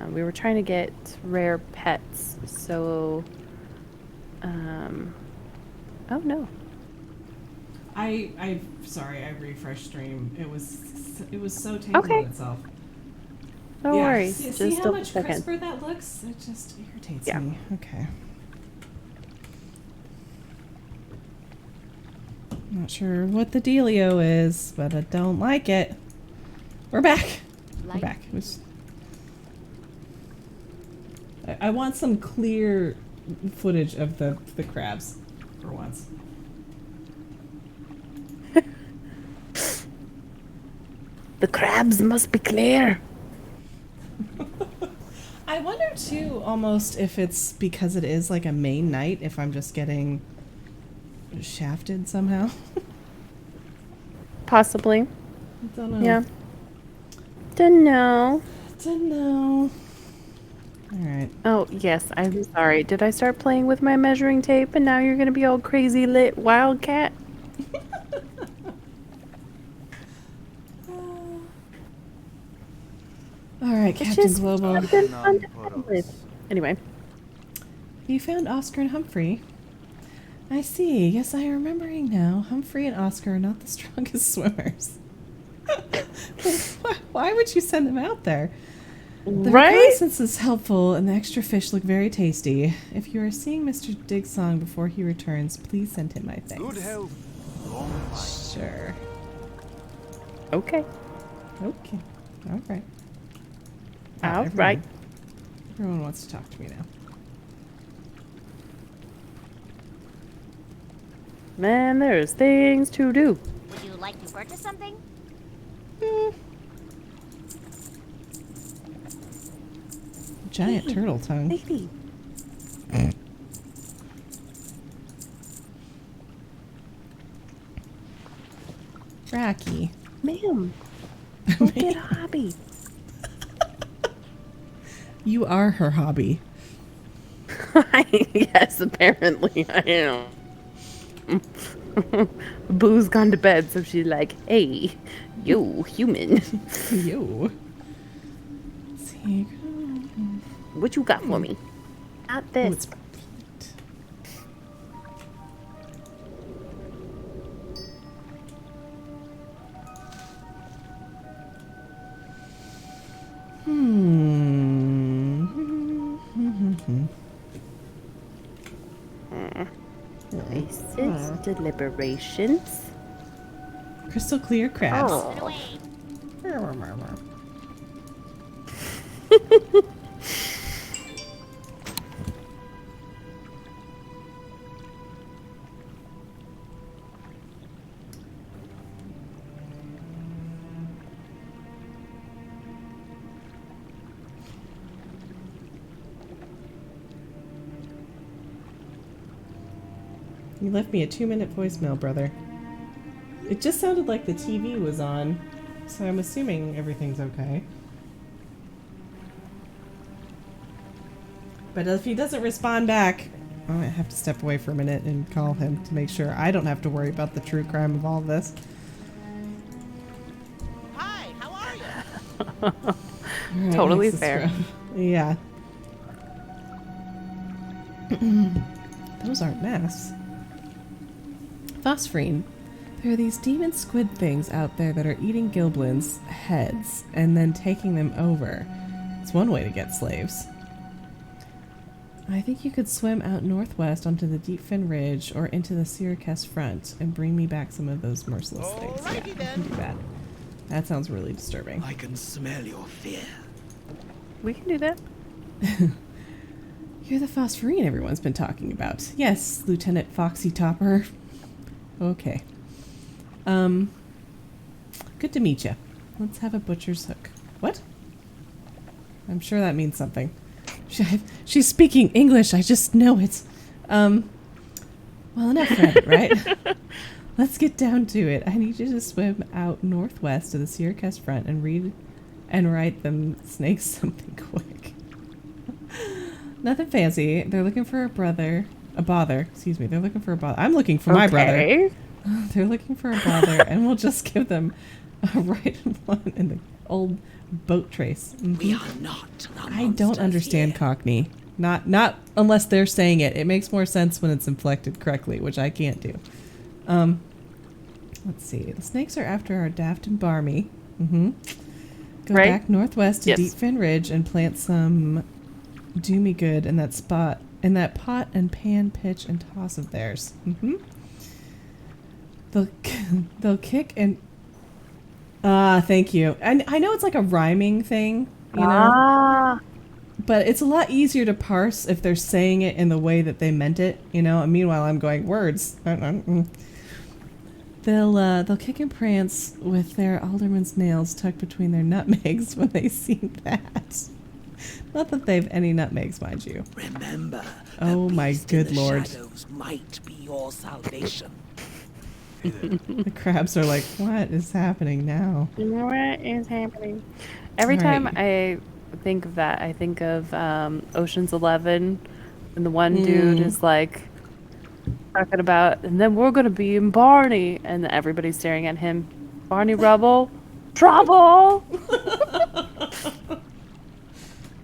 on. We were trying to get rare pets, so oh no. I sorry, I refreshed stream. It was so taking Okay. on itself. No Yeah. worries. See Just how a much second. crisper that looks? It just irritates Yeah. me. Okay. Not sure what the dealio is, but I don't like it. We're back. We're back. It was... I want some clear footage of the crabs for once. The crabs must be clear. I wonder too, almost if it's because it is like a main night, if I'm just getting shafted somehow. Possibly. I don't know. Yeah. Don't know. Don't know. Alright. Oh, yes, I'm sorry. Did I start playing with my measuring tape and now you're gonna be all crazy lit wildcat? Alright, It's Captain just Global. something fun to play with. Anyway. You found Oscar and Humphrey. I see. Yes, I am remembering now. Humphrey and Oscar are not the strongest swimmers. Why would you send them out there? The Right? reconnaissance is helpful, and the extra fish look very tasty. If you are seeing Mr. Digsong before he returns, please send him my thanks. Good health. Long life. Sure. Okay. Okay. All right. All right. Everyone wants to talk to me now. Man, there's things to do. Would you like to purchase something? Giant turtle tongue. Maybe. Rocky. Ma'am, go get a hobby. You are her hobby. Yes, apparently I am. Boo's gone to bed, so she's like, hey, you human. You. See. What you got for me? Not Oh, this. it's Places, deliberations. crystal clear crabs. Oh. You left me a 2-minute voicemail, brother. It just sounded like the TV was on, so I'm assuming everything's okay. But if he doesn't respond back, I might have to step away for a minute and call him to make sure I don't have to worry about the true crime of all this. Hi, how are you? Alright, Totally next is fair. Scrub. Yeah. Those aren't masks. Phosphorine. There are these demon squid things out there that are eating Gilblin's heads and then taking them over. It's one way to get slaves. I think you could swim out northwest onto the Deepfin Ridge or into the Syracuse front and bring me back some of those merciless things. Yeah, Alrighty I can do that. That sounds really disturbing. I can smell your fear. We can do that. You're the Phosphorine everyone's been talking about. Yes, Lieutenant Foxy Topper. Okay. Good to meet you. Let's have a butcher's hook. What? I'm sure that means something. She's speaking English, I just know it. Well, enough read it, right? Let's get down to it. I need you to swim out northwest to the Syracuse front and read and write them snakes something quick. Nothing fancy. They're looking for a bother. Excuse me. They're looking for a bother. I'm looking for my brother. They're looking for a bother, and we'll just give them a right one in the... old boat trace. We are not the I don't monsters understand here. Cockney. Not unless they're saying it. It makes more sense when it's inflected correctly, which I can't do. Let's see. The snakes are after our Daft and Barmy. Go Right? back northwest to Yes. Deep Fin Ridge and plant some doomy good in that spot, in that pot and pan pitch and toss of theirs. They'll kick and thank you. And I know it's like a rhyming thing, you know, but it's a lot easier to parse if they're saying it in the way that they meant it, you know. And meanwhile, I'm going words. They'll kick and prance with their alderman's nails tucked between their nutmegs when they see that. Not that they've any nutmegs, mind you. Remember, Oh the my beast in good the lord. shadows might be your salvation. The crabs are like, what is happening now? What is happening? Every All time right. I think of that, I think of Ocean's 11, and the one dude is like talking about, and then we're gonna be in Barney, and everybody's staring at him. Barney Rubble, trouble.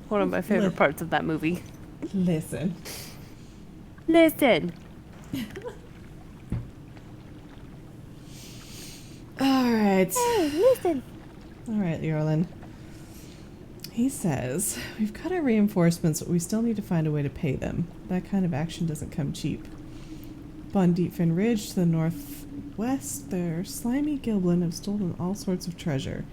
One of my favorite parts of that movie. Listen. Listen. All right. Hey, listen. All right, Yorlin. He says, we've got our reinforcements, but we still need to find a way to pay them. That kind of action doesn't come cheap. Up on Deep Fin Ridge to the northwest, their slimy Gilblin have stolen all sorts of treasure.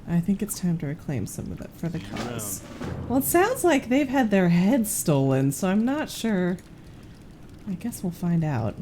I think it's time to reclaim some of it for the cause. Well, it sounds like they've had their heads stolen, so I'm not sure. I guess we'll find out.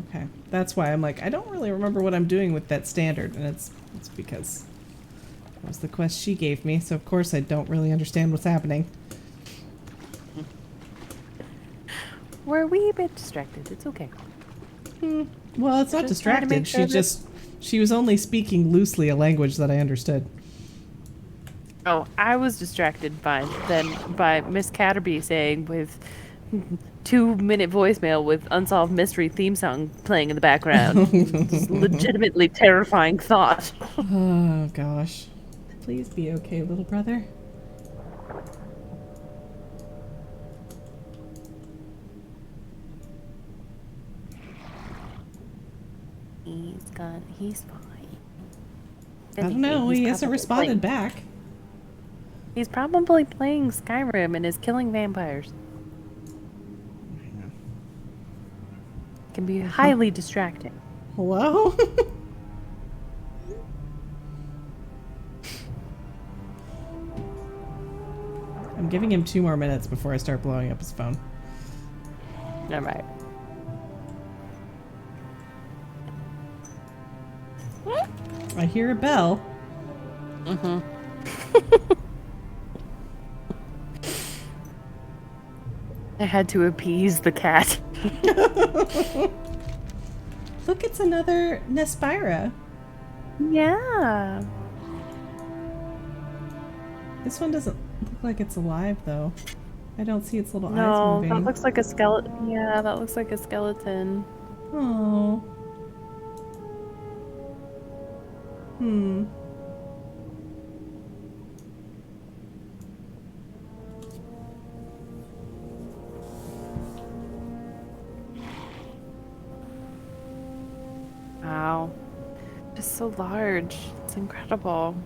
Okay, that's why I'm like, I don't really remember what I'm doing with that standard, and it's because that was the quest she gave me, so of course I don't really understand what's happening. We're a wee bit distracted. It's okay. Well, it's not Just trying to make distracted. sure She was only speaking loosely a language that I understood. Oh, I was distracted by Miss Catterby saying with 2-minute voicemail with Unsolved Mystery theme song playing in the background. Just legitimately terrifying thought. Oh gosh. Please be okay, little brother. He's fine. I don't know, he hasn't responded back. He's probably playing Skyrim and is killing vampires. Can be highly distracting. Hello? I'm giving him 2 more minutes before I start blowing up his phone. All right. I hear a bell. I had to appease the cat. Look, it's another Nespira. Yeah. This one doesn't look like it's alive, though. I don't see its little eyes No, moving. that looks like a skeleton. Yeah, that looks like a skeleton. Oh. Hmm. Wow. Just so large. It's incredible.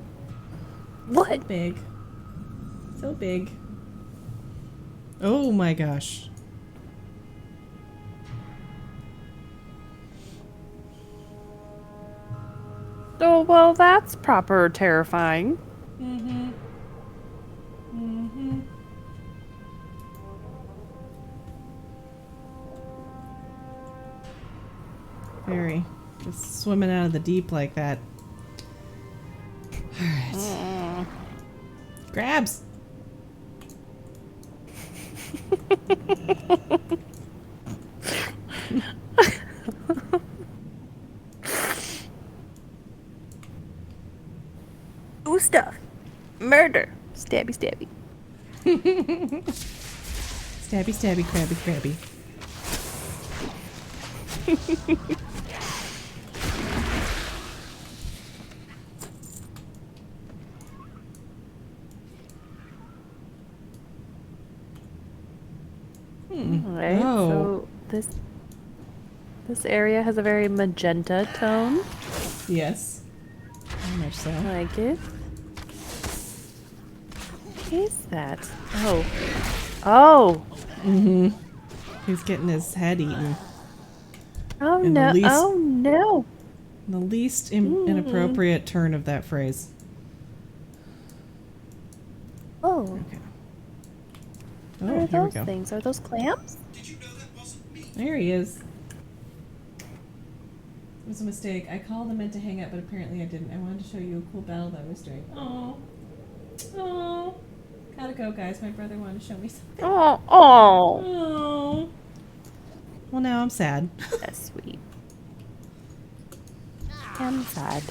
So big. So big. Oh my gosh. Oh, well, that's proper terrifying. Mm-hmm. Mm-hmm. Very. Just swimming out of the deep like that. Alright. Grabs! stabby, stabby. Stabby, stabby, crabby, crabby. Alright, Oh. so this area has a very magenta tone. Yes. Very much so. I like it. What is that? Oh. Oh! Mm-hmm. He's getting his head eaten. Oh In the no! least- Oh no! The least inappropriate turn of that phrase. Oh. Okay. What Oh, are here we those go. things? Are those clams? There he is. It was a mistake. I called and meant to hang up, but apparently I didn't. I wanted to show you a cool battle that I was doing. Oh. Oh. Gotta go, guys. My brother wanted to show me something. Oh, oh. Oh. Well, now I'm sad. That's sweet. I'm sad.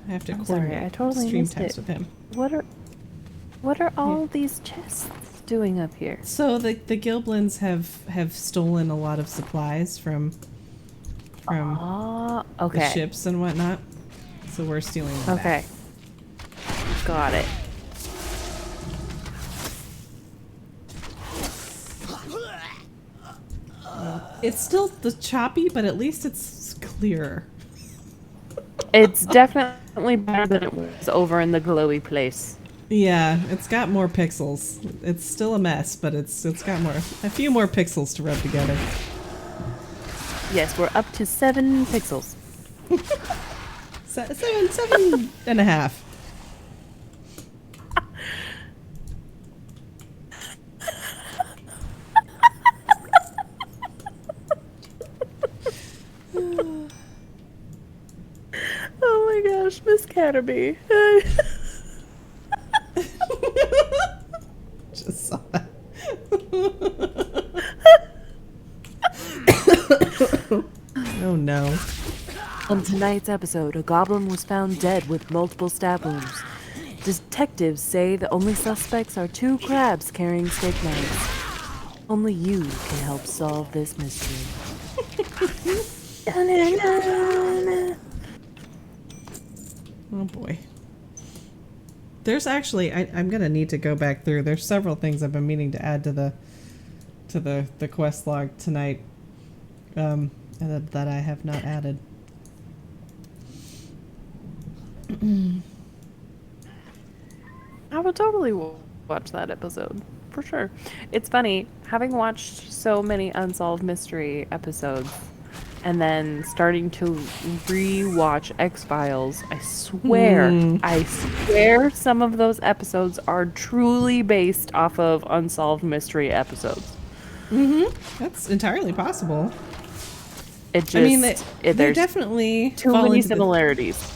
I have to I'm sorry, coordinate I totally stream missed text it. with him. What are all these chests doing up here? So the Gilblins have stolen a lot of supplies from Oh, the okay. ships and whatnot. So we're stealing them back. Okay. Got it. It's still the choppy, but at least it's clearer. It's definitely better than it was over in the glowy place. Yeah, it's got more pixels. It's still a mess, but it's got a few more pixels to rub together. Yes, we're up to 7 pixels. Seven and a half. Oh my gosh, Miss Catterby. Just saw that. Oh no. On tonight's episode, a goblin was found dead with multiple stab wounds. Detectives say the only suspects are 2 crabs carrying steak knives. Only you can help solve this mystery. Oh boy. There's actually I'm gonna need to go back through. There's several things I've been meaning to add to the quest log tonight. And that I have not added. I would totally watch that episode, for sure. It's funny, having watched so many Unsolved Mystery episodes, and then starting to re-watch X-Files, I swear some of those episodes are truly based off of Unsolved Mystery episodes. That's entirely possible. It just, I mean, they there's definitely too fall many into the- similarities.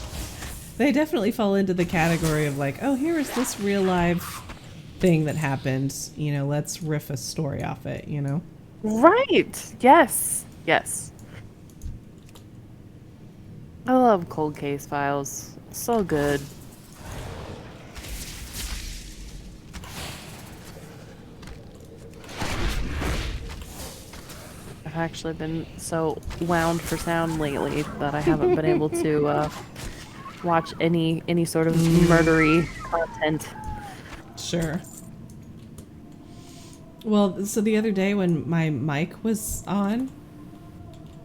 They definitely fall into the category of like, oh, here is this real life thing that happened. You know, let's riff a story off it, you know? Right. Yes. Yes. I love Cold Case Files. So good. I've actually been so wound for sound lately that I haven't been able to watch any sort of murdery content. Sure. Well, so the other day when my mic was on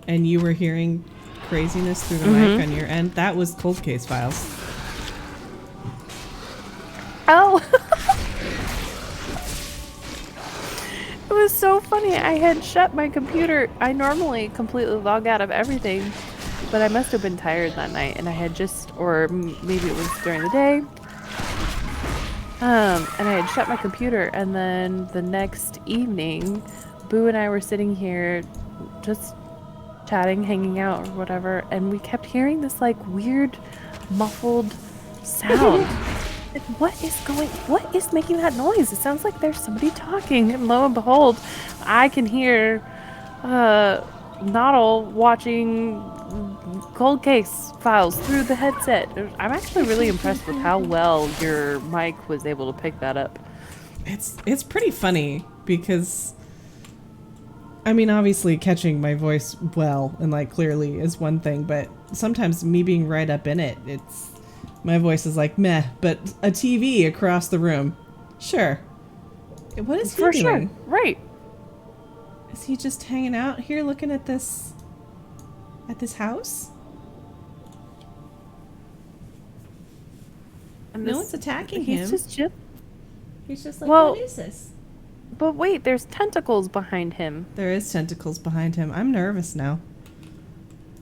and you were hearing craziness through the mic on your end, that was Cold Case Files. Oh! It was so funny. I had shut my computer. I normally completely log out of everything, but I must have been tired that night, and I had just, or maybe it was during the day. And I had shut my computer, and then the next evening, Boo and I were sitting here just chatting, hanging out, or whatever, and we kept hearing this like weird muffled sound. What is making that noise? It sounds like there's somebody talking, and lo and behold, I can hear Noddle watching Cold Case files through the headset. I'm actually really impressed with how well your mic was able to pick that up. It's pretty funny because I mean, obviously catching my voice well and like clearly is one thing, but sometimes me being right up in it, my voice is like meh, but a TV across the room. Sure. What is he For doing? sure. Right. Is he just hanging out here looking at this house? And No one's attacking he's him. just chill. He's just like, Well- what is this? But wait, there's tentacles behind him. There is tentacles behind him. I'm nervous now.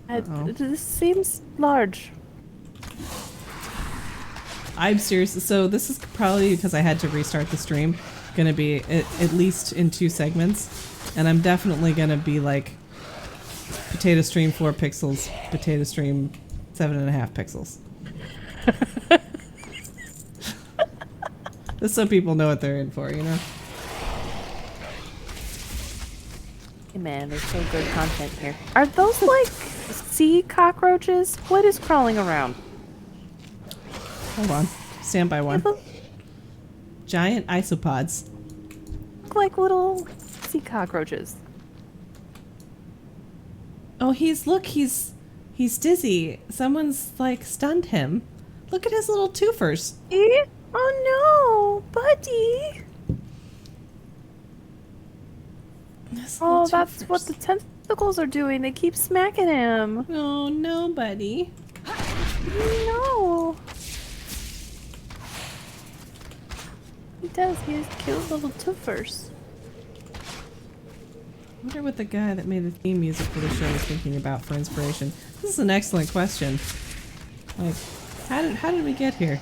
Uh-oh. This seems large. I'm serious. So this is probably because I had to restart the stream. Gonna be at least in 2 segments, and I'm definitely gonna be like potato stream 4 pixels, potato stream 7.5 pixels. Just so people know what they're in for, you know. Hey man, there's so good content here. Are those like sea cockroaches? What is crawling around? Hold on, stand by They one. look Giant isopods. like little sea cockroaches. Oh, he's dizzy. Someone's like stunned him. Look at his little twofers. Eh? Oh no, buddy! Oh, that's what the tentacles are doing. They keep smacking him. Oh no, buddy. No. He does. He has cute little twofers. I wonder what the guy that made the theme music for the show was thinking about for inspiration. This is an excellent question. Like, how did we get here?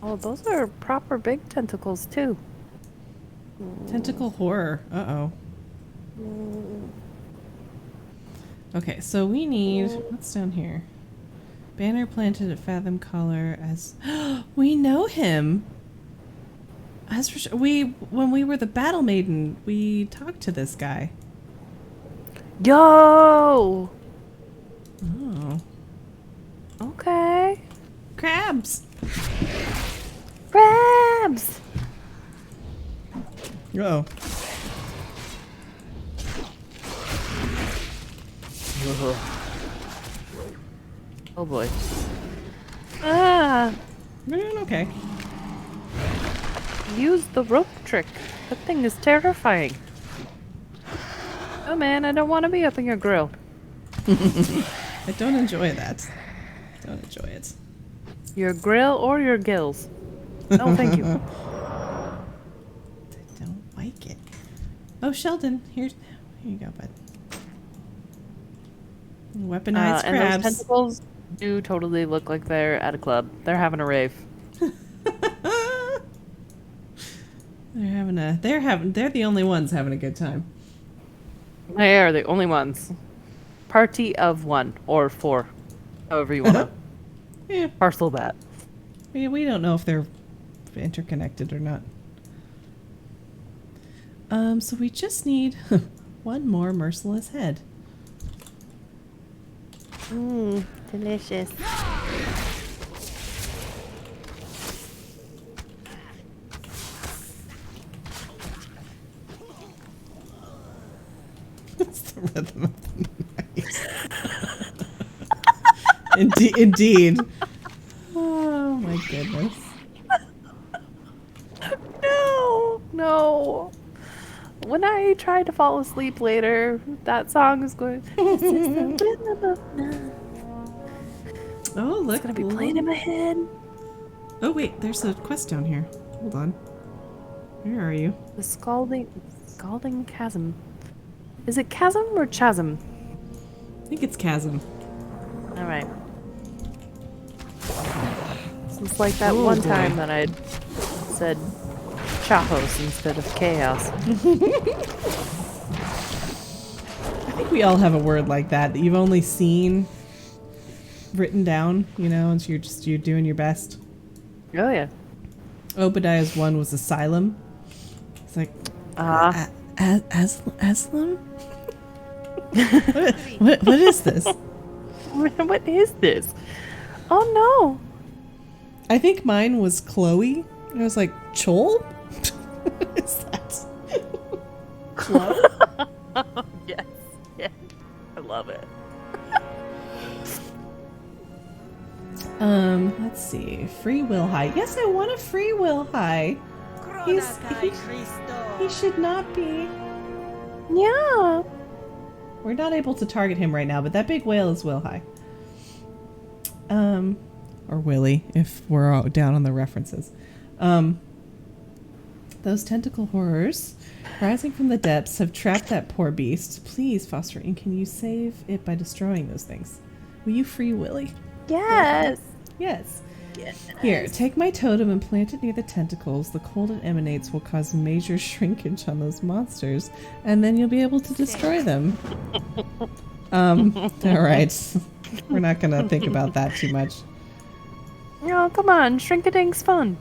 Oh, those are proper big tentacles too. Tentacle horror. Uh-oh. Okay, so we need... What's down here? Banner planted at Fathom Collar as... We know him! As for sure, when we were the Battle Maiden, we talked to this guy. Yo! Oh. Okay. Crabs! Crabs! Uh-oh. Oh boy. Ah! We're doing okay. Use the rope trick. That thing is terrifying. Oh man, I don't want to be up in your grill. I don't enjoy that. Don't enjoy it. Your grill or your gills. No, thank you. I don't like it. Oh, Sheldon, here you go, bud. Weaponized And crabs. those tentacles do totally look like they're at a club. They're having a rave. They're the only ones having a good time. They are the only ones. Party of 1 or 4. However you want to Yeah, parcel that. we don't know if they're interconnected or not. So we just need one more merciless head. Mmm, delicious. That's the rhythm of the night. Indeed. Oh my goodness. No. When I try to fall asleep later, that song is going. This is the rhythm of night. Oh, look. It's gonna be playing in my head. Oh wait, there's a quest down here. Hold on. Where are you? The scalding chasm. Is it chasm or chasm? I think it's chasm. All right. It's like that Oh, one boy. time that I said Chapos instead of chaos. I think we all have a word like that you've only seen written down, you know, and so you're doing your best. Oh yeah. Obadiah's one was asylum. It's like asylum. What is this? What is this? Oh no. I think mine was Chloe. I was like, Chol? What is that? Chloe? Yes. Yeah. I love it. Let's see. Free will high. Yes, I want a free will high. He should not be. Yeah. We're not able to target him right now, but that big whale is will high. Or Willy, if we're all down on the references. Those tentacle horrors rising from the depths have trapped that poor beast. Please, Phosphorine, can you save it by destroying those things? Will you free Willy? Yes. Yes. Yes. Here, take my totem and plant it near the tentacles. The cold it emanates will cause major shrinkage on those monsters, and then you'll be able to destroy them. Alright. We're not gonna think about that too much. Oh, come on. Shrink-a-ding's fun.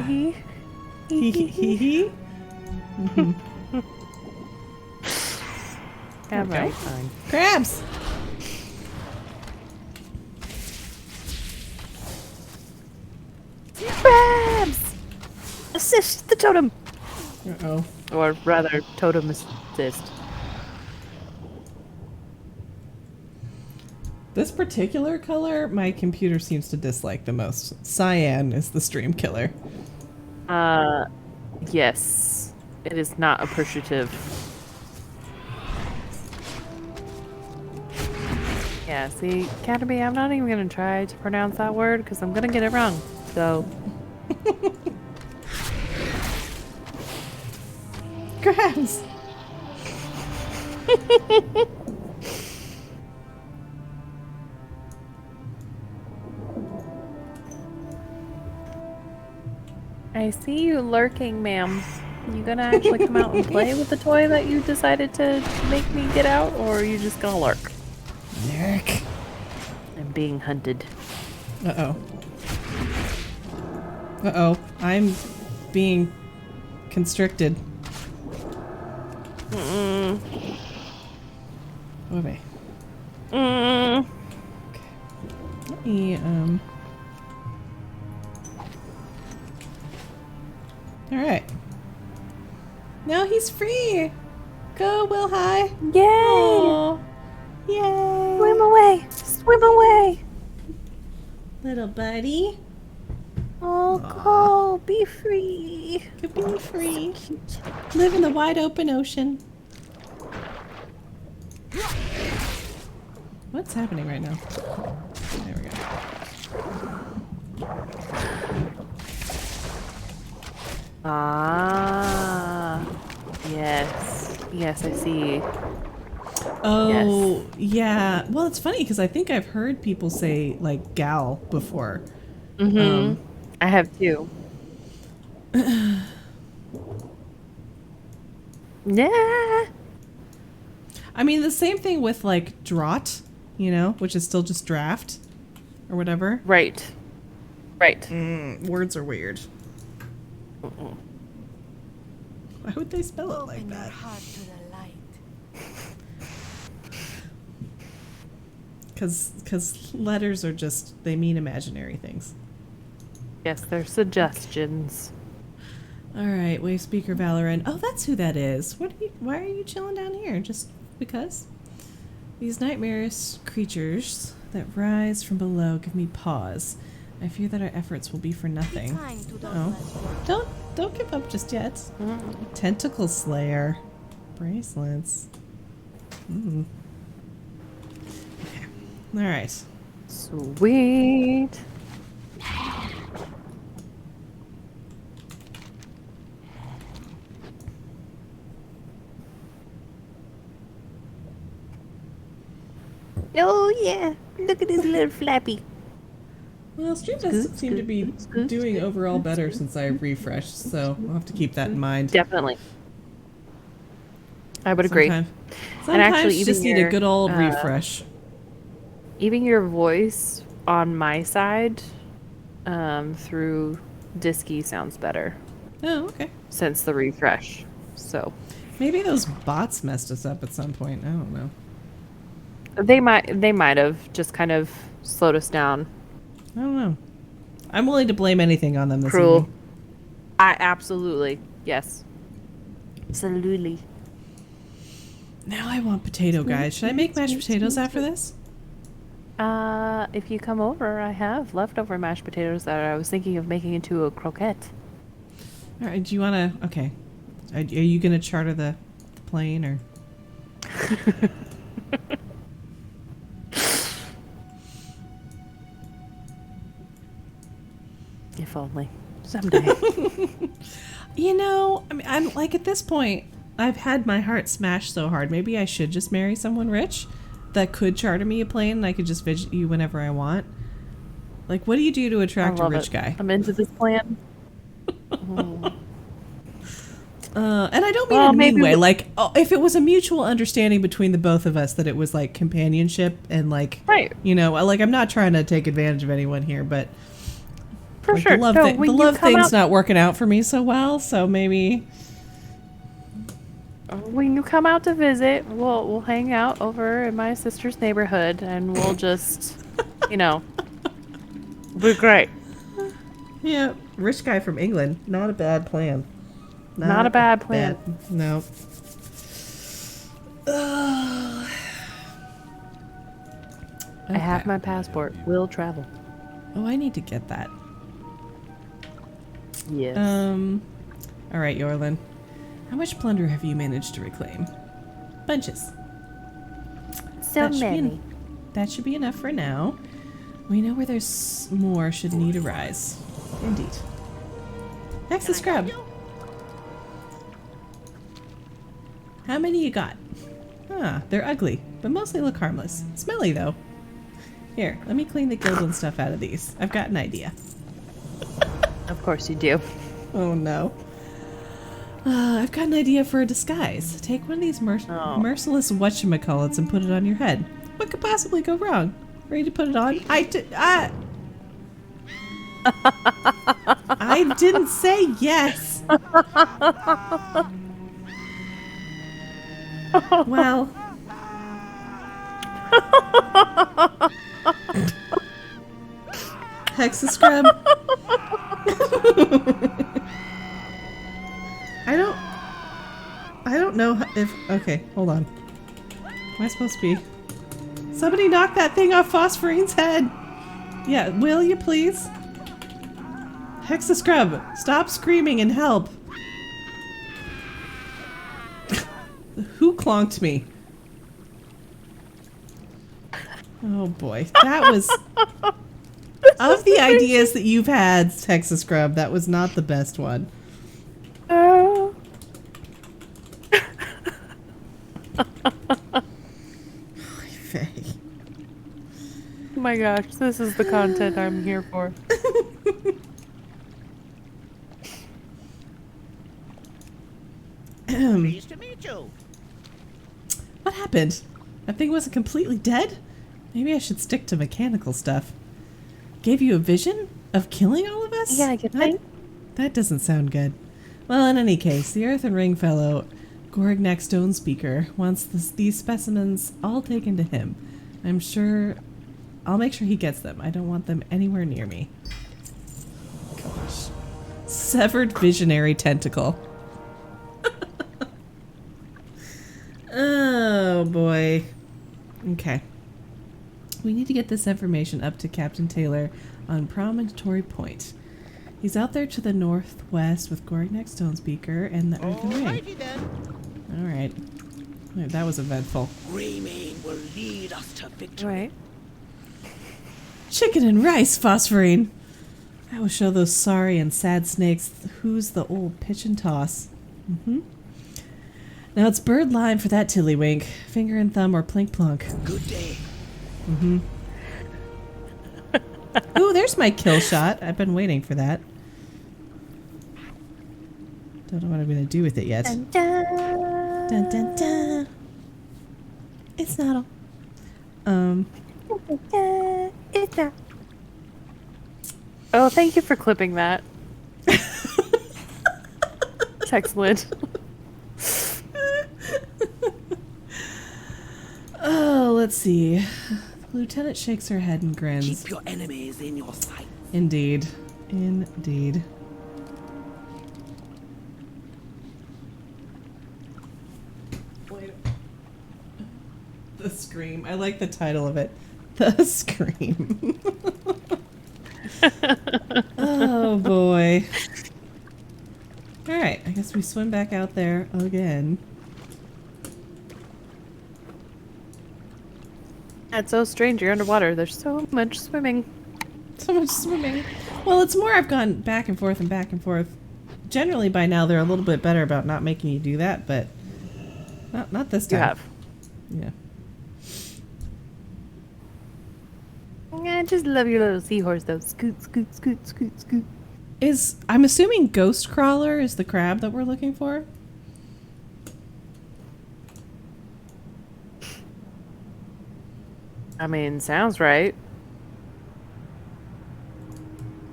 Hee Hee hee hee hee. Yeah, Okay. right. Fine. Crabs! Crabs! Assist the totem! Uh-oh. Or rather, totem assist. This particular color, my computer seems to dislike the most. Cyan is the stream killer. Yes. It is not appreciative. Yeah, see, Caterpie, I'm not even gonna try to pronounce that word because I'm gonna get it wrong. So, Crabs! I see you lurking, ma'am. You gonna actually come out and play with the toy that you decided to make me get out, or are you just gonna lurk? Lurk. I'm being hunted. Uh-oh. Uh-oh. I'm being constricted. Okay. Mm. Let me, Alright. Now he's free! Go, Will High! Yay! Aw. Yay! Swim away! Swim away! Little buddy. Oh, go! Be free! Could be free. Live in the wide open ocean. What's happening right now? There we go. Ah, yes. Yes, I see. Oh, yeah. Well, it's funny because I think I've heard people say, like, gal before. Mm-hmm. I have too. Yeah. I mean, the same thing with, like, draught, you know, which is still just draft or whatever. Right. Right. Words are weird. Why would they spell it like that? Because letters are just, they mean imaginary things. Yes, they're suggestions. All right, Wave Speaker Valorant. Oh, that's who that is. Why are you chilling down here? Just because? These nightmarish creatures that rise from below give me pause. I fear that our efforts will be for nothing. Oh, don't give up just yet. Tentacle Slayer, bracelets. Okay. All right. Sweet. Yeah, look at his little flappy. Well, stream does seem to be doing overall better since I refreshed, so I'll have to keep that in mind. Definitely. I would agree. Sometimes actually, you just even need a your, good old refresh. Even your voice on my side through Disky sounds better Oh, okay. since the refresh. So Maybe those bots messed us up at some point. I don't know. they might have just kind of slowed us down. I don't know. I'm willing to blame anything on them this Cruel. evening. I absolutely. Yes. Absolutely. Now I want potato, guys. Should I make mashed potatoes after this? If you come over, I have leftover mashed potatoes that I was thinking of making into a croquette. All right. Do you want to? Okay. Are you gonna charter the plane or? If only. Someday. You know, I mean, I'm like at this point, I've had my heart smashed so hard. Maybe I should just marry someone rich that could charter me a plane and I could just visit you whenever I want. Like, what do you do to attract a rich guy? I'm into this plan. And I don't mean in a mean way. Like, if it was a mutual understanding between the both of us that it was like companionship and like, right. You know, like I'm not trying to take advantage of anyone here, but for like, sure. the love thing's not working out for me so well. So maybe when you come out to visit, we'll hang out over in my sister's neighborhood, and we'll just, you know, be great. Yeah, rich guy from England. Not a bad plan. Not a bad plan. No. I have my passport. We'll travel. Oh, I need to get that. Yes. All right, Yorlin. How much plunder have you managed to reclaim? Bunches. So many. That should be enough for now. We know where there's more should need arise. Indeed. Next the scrub. How many you got? Ah, they're ugly, but mostly look harmless. Smelly, though. Here, let me clean the gilded stuff out of these. I've got an idea. Of course you do. Oh, no. I've got an idea for a disguise. Take one of these merciless whatchamacallits and put it on your head. What could possibly go wrong? Ready to put it on? I didn't say yes. Well. Hexa scrub. I don't know if. Okay, hold on. Am I supposed to be? Somebody knock that thing off Phosphorine's head. Yeah, will you please? Hexa scrub, stop screaming and help. Who clonked me? Oh boy, that was of the ideas that you've had, Hexa scrub. That was not the best one. Oh. Faye. Oh my gosh, this is the content I'm here for. Pleased to meet you. What happened? That thing wasn't completely dead? Maybe I should stick to mechanical stuff. Gave you a vision of killing all of us? Yeah, I get that. That doesn't sound good. Well, in any case, the Earth and Ring fellow, Gorignac Stone Speaker, wants these specimens all taken to him. I'm sure... I'll make sure he gets them. I don't want them anywhere near me. Gosh. Severed visionary tentacle. Oh, boy. Okay. We need to get this information up to Captain Taylor on Promontory Point. He's out there to the northwest with Gorignac Stonespeaker and the Earth and Ring. Alright. That was eventful. Remain will lead us to victory. Right. Chicken and rice, Phosphorine! That will show those sorry and sad snakes who's the old pitch and toss. Now it's bird lime for that tiddlywink. Finger and thumb or plink plonk. Good day. Mm-hmm. Ooh, there's my kill shot. I've been waiting for that. Don't know what I'm gonna do with it yet. Dun, dun. Dun, dun, dun. It's not all. Dun, dun. It's not. Oh, thank you for clipping that. It's excellent. Oh, let's see. The lieutenant shakes her head and grins. Keep your enemies in your sight. Indeed. Indeed. Wait. The Scream. I like the title of it. The Scream. Oh, boy. Alright, I guess we swim back out there again. That's so strange. You're underwater. There's so much swimming. So much swimming. Well, it's more I've gone back and forth and back and forth. Generally, by now, they're a little bit better about not making you do that, but not this time. You have. Yeah. I just love your little seahorse, though. Scoot, scoot, scoot, scoot, scoot. I'm assuming Ghost Crawler is the crab that we're looking for? I mean, sounds right.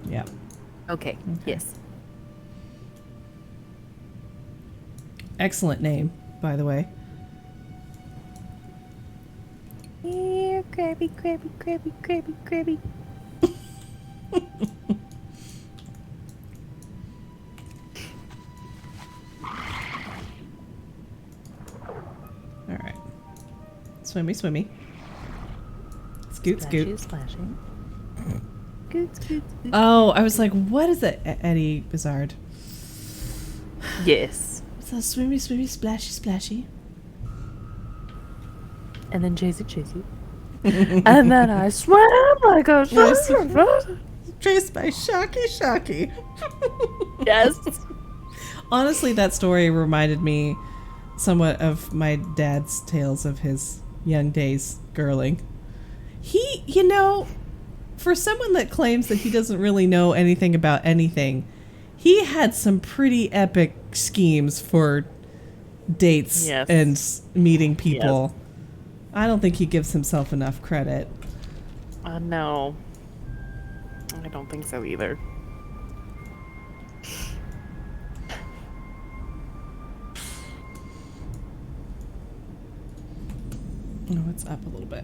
Yeah. Okay. Yes. Excellent name, by the way. Here, crabby, crabby, crabby, crabby, crabby. Alright. Swimmy, swimmy. Scoot, scoot. Splashing. Scoot, scoot, scoot. Oh, I was like, what is it, Eddie Bizard? Yes. So swimmy, swimmy, splashy, splashy. And then chasey, chasey. And then I swam like a shark. Chased by Shocky, Shocky. Yes. Honestly, that story reminded me somewhat of my dad's tales of his young days girling. He, for someone that claims that he doesn't really know anything about anything, he had some pretty epic schemes for dates Yes. and meeting people. I don't think he gives himself enough credit. No. I don't think so either. Oh, it's up a little bit.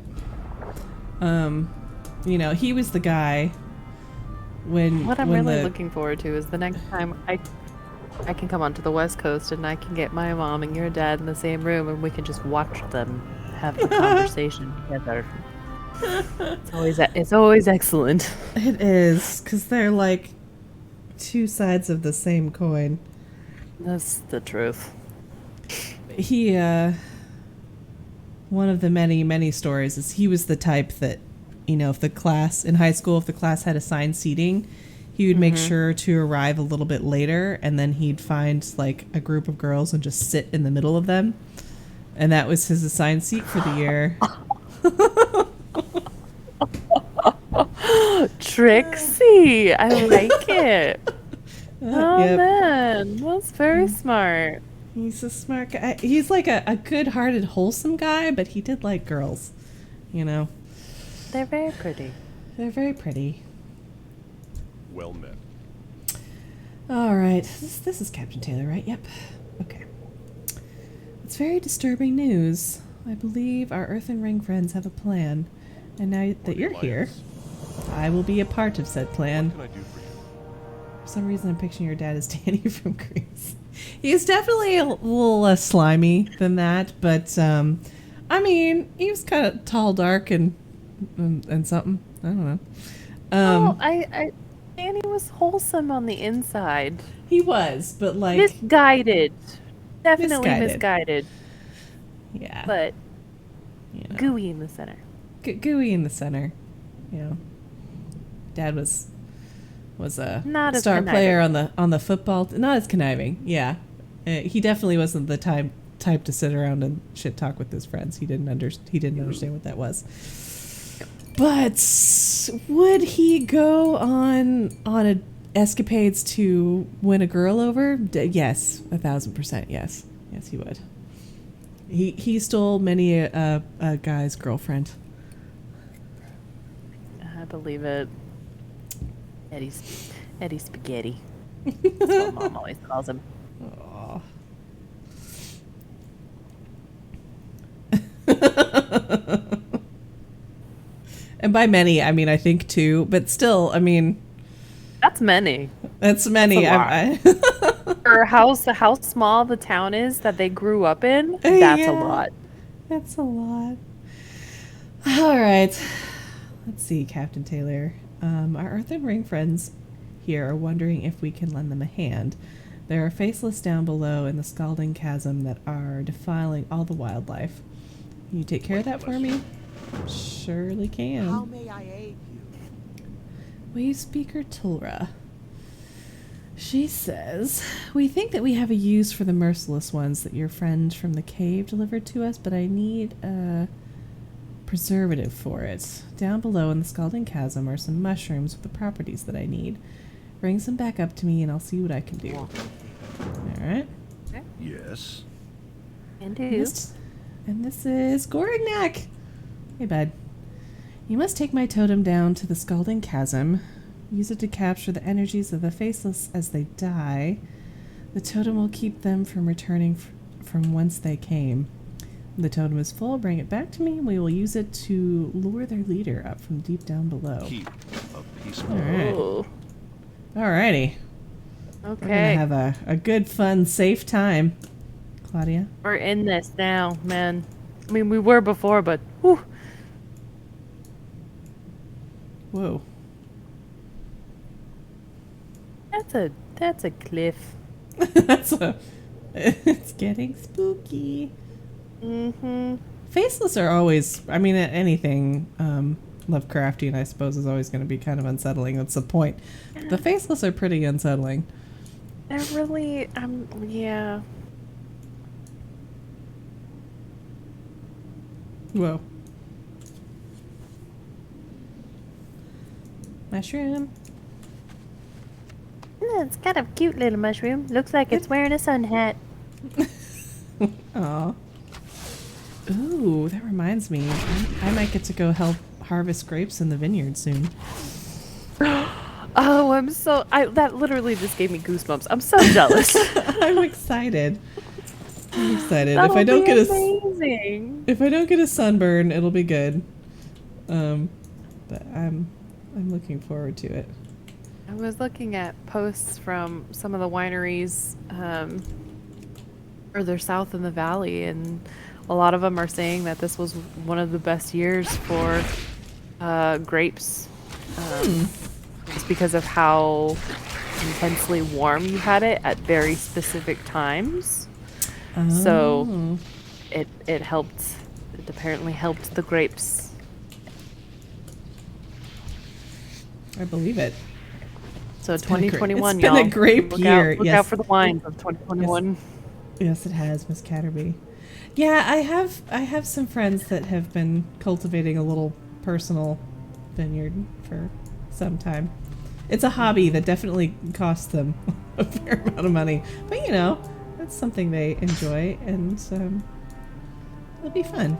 He was the guy when What I'm when really the, looking forward to is the next time I can come onto the West Coast and I can get my mom and your dad in the same room and we can just watch them have the conversation together. It's always excellent. It is, because they're like two sides of the same coin. That's the truth. He, one of the many, many stories is he was the type that, if the class, in high school, if the class had assigned seating, he would make sure to arrive a little bit later, and then he'd find, like, a group of girls and just sit in the middle of them. And that was his assigned seat for the year. Trixie! I like it. Oh, Yep. man. That's very smart. He's a smart guy. He's like a good-hearted, wholesome guy, but he did like girls, They're very pretty. They're very pretty. Well met. All right. This is Captain Taylor, right? Yep. Okay. It's very disturbing news. I believe our Earth and Ring friends have a plan. And now that you're here, I will be a part of said plan. What can I do for you? For some reason, I'm picturing your dad as Danny from Grease. He's definitely a little less slimy than that, but, he was kind of tall, dark, and something. I don't know. Danny was wholesome on the inside. He was, but like... Misguided. Definitely misguided. Yeah. But gooey in the center. Gooey in the center. Dad was a Not as star conniving. player on the football. Not as conniving. Yeah. He definitely wasn't the type to sit around and shit talk with his friends. He didn't understand what that was. But would he go on escapades to win a girl over? Yes, 1,000% yes. Yes, he would. He stole many a guy's girlfriend. I believe it. Eddie Spaghetti. That's what Mom always calls him. Aw. And by many, I mean I think two, but still, I mean That's many. that's many. That's For how small the town is that they grew up in, that's a Yeah. lot. That's a lot. All right. Let's see, Captain Taylor. Our Earth and Ring friends here are wondering if we can lend them a hand. There are faceless down below in the scalding chasm that are defiling all the wildlife. Can you take care of that for me? Surely How can. may I aid you? Wave Speaker Tulra. She says, we think that we have a use for the merciless ones that your friend from the cave delivered to us, but I need a preservative for it. Down below in the scalding chasm are some mushrooms with the properties that I need. Bring some back up to me and I'll see what I can do. Alright. Yes. And And this is Gorignac. Hey, bud. You must take my totem down to the scalding chasm. Use it to capture the energies of the faceless as they die. The totem will keep them from returning from whence they came. When the totem is full, bring it back to me, and we will use it to lure their leader up from deep down below. Keep a peaceful. All right. Ooh. Alrighty. We're gonna Okay. have a good, fun, safe time. Claudia? We're in this now, man. I mean, we were before, but whew. Whoa. That's a cliff. It's getting spooky. Mm-hmm. Faceless are always, I mean, anything Lovecraftian, I suppose, is always going to be kind of unsettling. That's the point. The faceless are pretty unsettling. They're really, yeah. Whoa. Mushroom. It's got a cute little mushroom. Looks like it's wearing a sun hat. Aw. Ooh, that reminds me. I might get to go help harvest grapes in the vineyard soon. Oh, that literally just gave me goosebumps. I'm so jealous. I'm excited. I'm excited. That'll if I don't be get amazing. if I don't get a sunburn, it'll be good. But I'm looking forward to it. I was looking at posts from some of the wineries further south in the valley, and a lot of them are saying that this was one of the best years for grapes. Just because of how intensely warm you had it at very specific times. So Oh. it helped. It apparently helped the grapes. I believe it. So been a great- 2021, it's been a y'all. grape Look year, Out, look yes. out for the wines of 2021. Yes, it has, Miss Catterby. Yeah, I have some friends that have been cultivating a little personal vineyard for some time. It's a hobby that definitely costs them a fair amount of money, but you know, that's something they enjoy, and it'll be fun.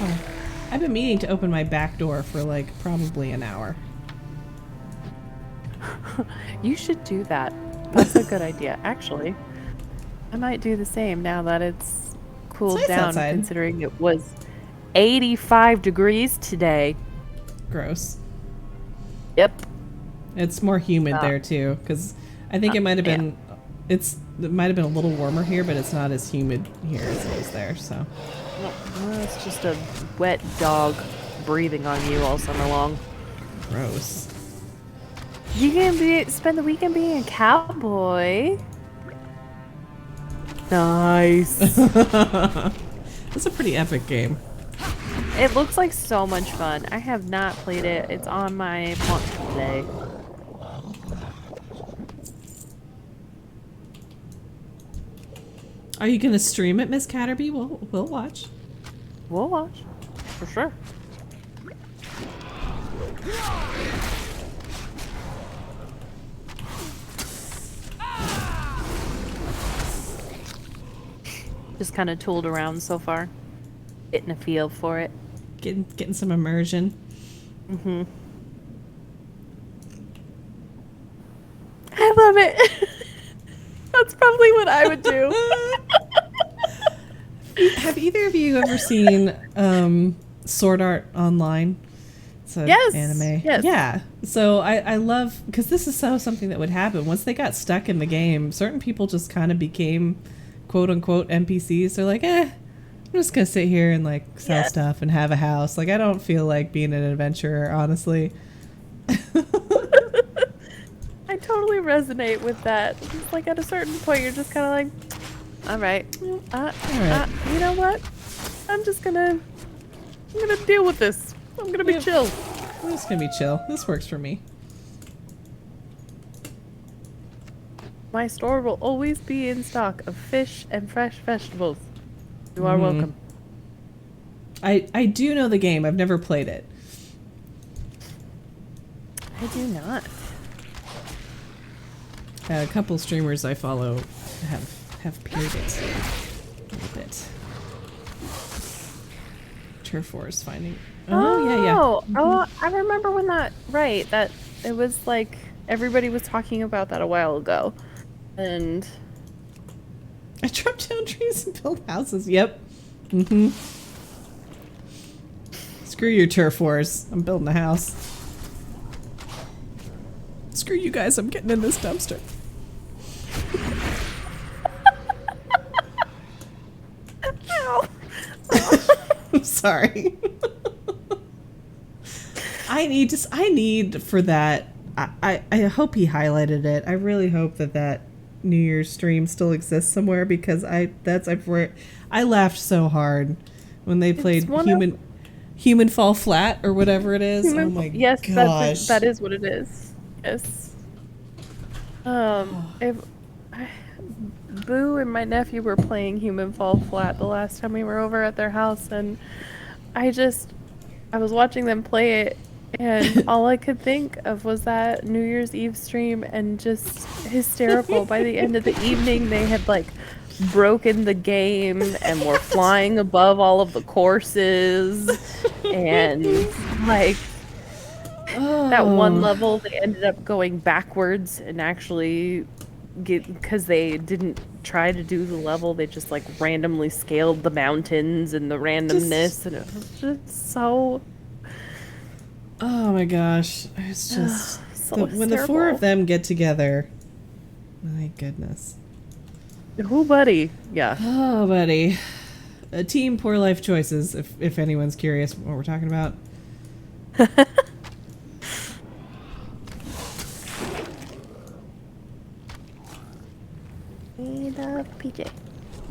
Oh, I've been meaning to open my back door for like probably an hour. You should do that. That's a good idea, actually. I might do the same now that it's cooled nice down, outside. considering it was 85 degrees today. Gross. Yep. It's more humid there too, because I think it might have yeah. been. It might have been a little warmer here, but it's not as humid here as it is there. So Well, it's just a wet dog breathing on you all summer long. gross. You can spend the weekend being a cowboy. Nice. It's a pretty epic game. It looks like so much fun. I have not played it. It's on my want to play. Are you gonna stream it, Miss Catterby? We'll watch. We'll watch. For sure. Just kind of tooled around so far. Getting a feel for it. Getting some immersion. Mm-hmm. I love it. That's probably what I would do. Have either of you ever seen Sword Art Online? It's an Yes, anime. yes. Yeah. So I love, because this is something that would happen once they got stuck in the game. Certain people just kind of became quote unquote NPCs. They're like, I'm just gonna sit here and like sell stuff and have a house. Like, I don't feel like being an adventurer, honestly. I totally resonate with that. It's like at a certain point, you're just kind of like, all right, you know what? I'm gonna deal with this. I'm gonna be chill. I'm just gonna be chill. This works for me. My store will always be in stock of fish and fresh vegetables. You are welcome. I do know the game. I've never played it. I do not. A couple streamers I follow have played it a little bit. Turf Wars finding. Oh yeah. Oh, I remember when that it was like everybody was talking about that a while ago, and I chop down trees and build houses. Yep. Screw your Turf Wars. I'm building a house. Screw you guys. I'm getting in this dumpster. ow. I'm sorry. I need for that. I hope he highlighted it. I really hope that New Year's stream still exists somewhere, because I laughed so hard when they played Human Fall Flat or whatever it is. Oh my gosh. That is what it is. Yes. Boo and my nephew were playing Human Fall Flat the last time we were over at their house, and I was watching them play it, and all I could think of was that New Year's Eve stream, and just hysterical. By the end of the evening, they had like broken the game and were flying above all of the courses, and like that one level, they ended up going backwards and actually because they didn't try to do the level, they just like randomly scaled the mountains and the randomness, and it was just so. Oh my gosh, it's just so when the four of them get together. My goodness. Who, buddy? Yeah. Oh, buddy. A team Poor Life Choices. If anyone's curious what we're talking about. We love PJ.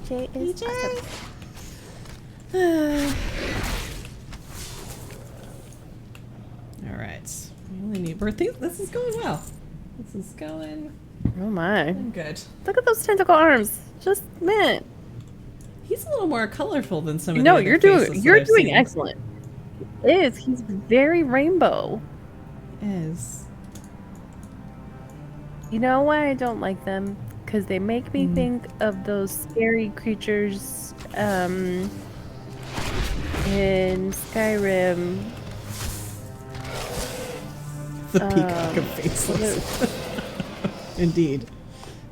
PJ is awesome. All right. We only need birthday. This is going well. This is going. Oh my. Good. Look at those tentacle arms. Just man. He's a little more colorful than some of the No, other you're doing excellent. He is. He's very rainbow. Is. You know why I don't like them? Because they make me think of those scary creatures in Skyrim. The peacock of faceless. Indeed.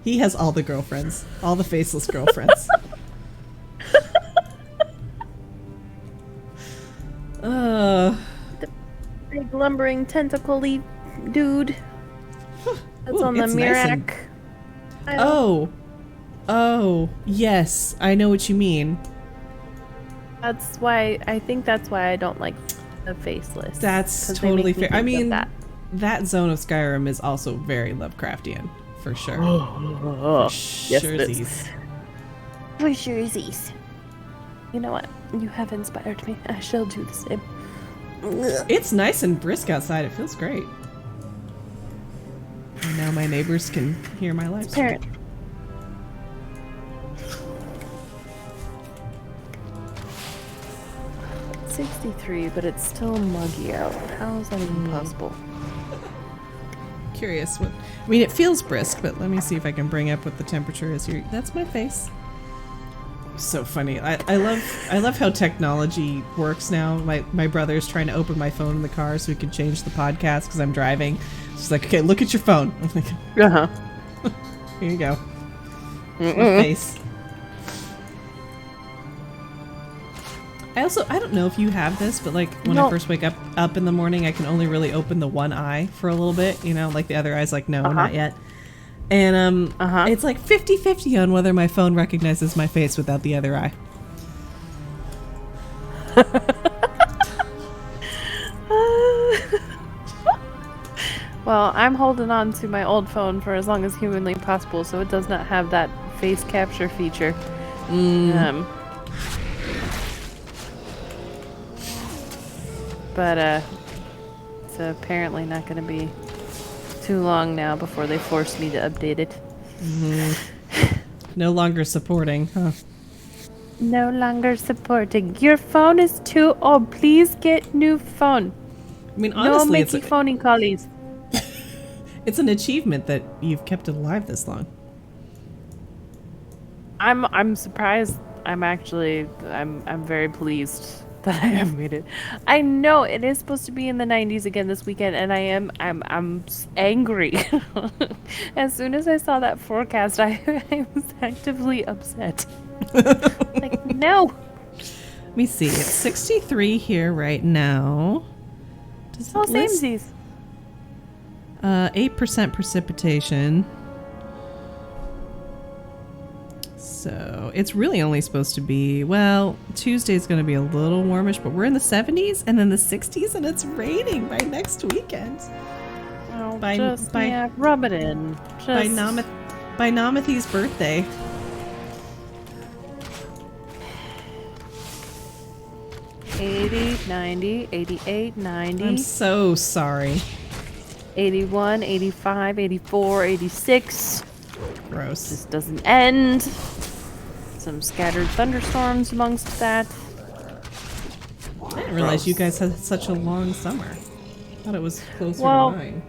He has all the girlfriends. All the faceless girlfriends. The big lumbering tentacle-y dude. That's on the Mirak. Nice. Oh, yes. I know what you mean. That's why I don't like the faceless. That's totally fair. I mean, that zone of Skyrim is also very Lovecraftian, for sure. Yes, it is. For sure. You know what? You have inspired me. I shall do the same. It's nice and brisk outside. It feels great. And now my neighbors can hear my live stream. Parent. It's 63, but it's still muggy out. How is that even possible? Curious what. I mean, it feels brisk, but let me see if I can bring up what the temperature is here. That's my face. So funny. I love how technology works now. My brother's trying to open my phone in the car so we can change the podcast because I'm driving. She's like, okay, look at your phone. I'm like, Uh-huh. here you go. My face. I don't know if you have this, but like when I first wake up in the morning, I can only really open the one eye for a little bit, you know, like the other eye's like, no, not yet. And it's like 50-50 on whether my phone recognizes my face without the other eye. Well, I'm holding on to my old phone for as long as humanly possible, so it does not have that face capture feature. But it's apparently not going to be too long now before they force me to update it. No longer supporting, huh? No longer supporting. Your phone is too old. Please get new phone. I mean, honestly, no makey phony callies. It's an achievement that you've kept it alive this long. I'm surprised. I'm very pleased that I have made it. I know it is supposed to be in the 90s again this weekend, and I'm angry. As soon as I saw that forecast, I was actively upset. Like, no. Let me see. It's 63 here right now. Does it list? Samesies. 8% precipitation. So it's really only supposed to be, well, Tuesday's going to be a little warmish, but we're in the 70s and then the 60s, and it's raining by next weekend. Oh, By rub it in. By Namathi's birthday. $80, $90, $88, $90. I'm so sorry. 81, 85, 84, 86. Gross. This doesn't end. Some scattered thunderstorms amongst that. I didn't realize you guys had such a long summer. I thought it was closer to mine.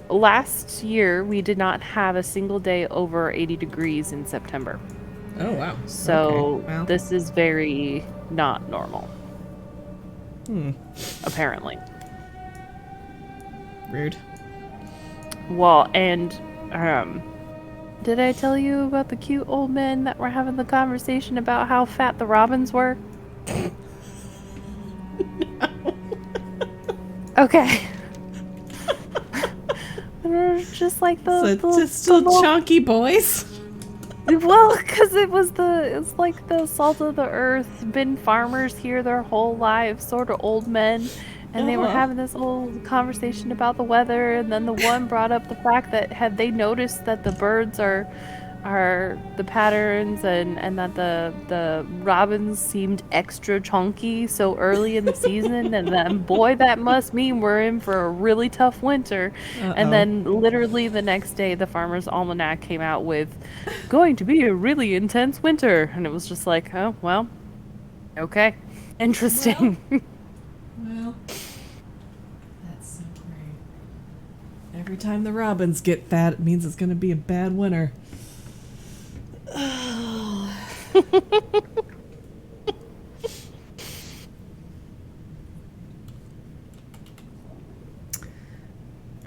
Last year, we did not have a single day over 80 degrees in September. Oh, wow. So okay. Well. this is very not normal. Apparently. Rude. Well, and did I tell you about the cute old men that were having the conversation about how fat the robins were? No. Okay. They're just like just little chunky boys. Well, because it's like the salt of the earth, been farmers here their whole lives, sort of old men, and they were having this little conversation about the weather, and then the one brought up the fact that had they noticed that the birds are the patterns and that the robins seemed extra chunky so early in the season, and then boy, that must mean we're in for a really tough winter. And then literally the next day the Farmer's Almanac came out with going to be a really intense winter, and it was just like, oh well, okay, interesting. Well, that's so great. Every time the robins get fat, it means it's going to be a bad winter. All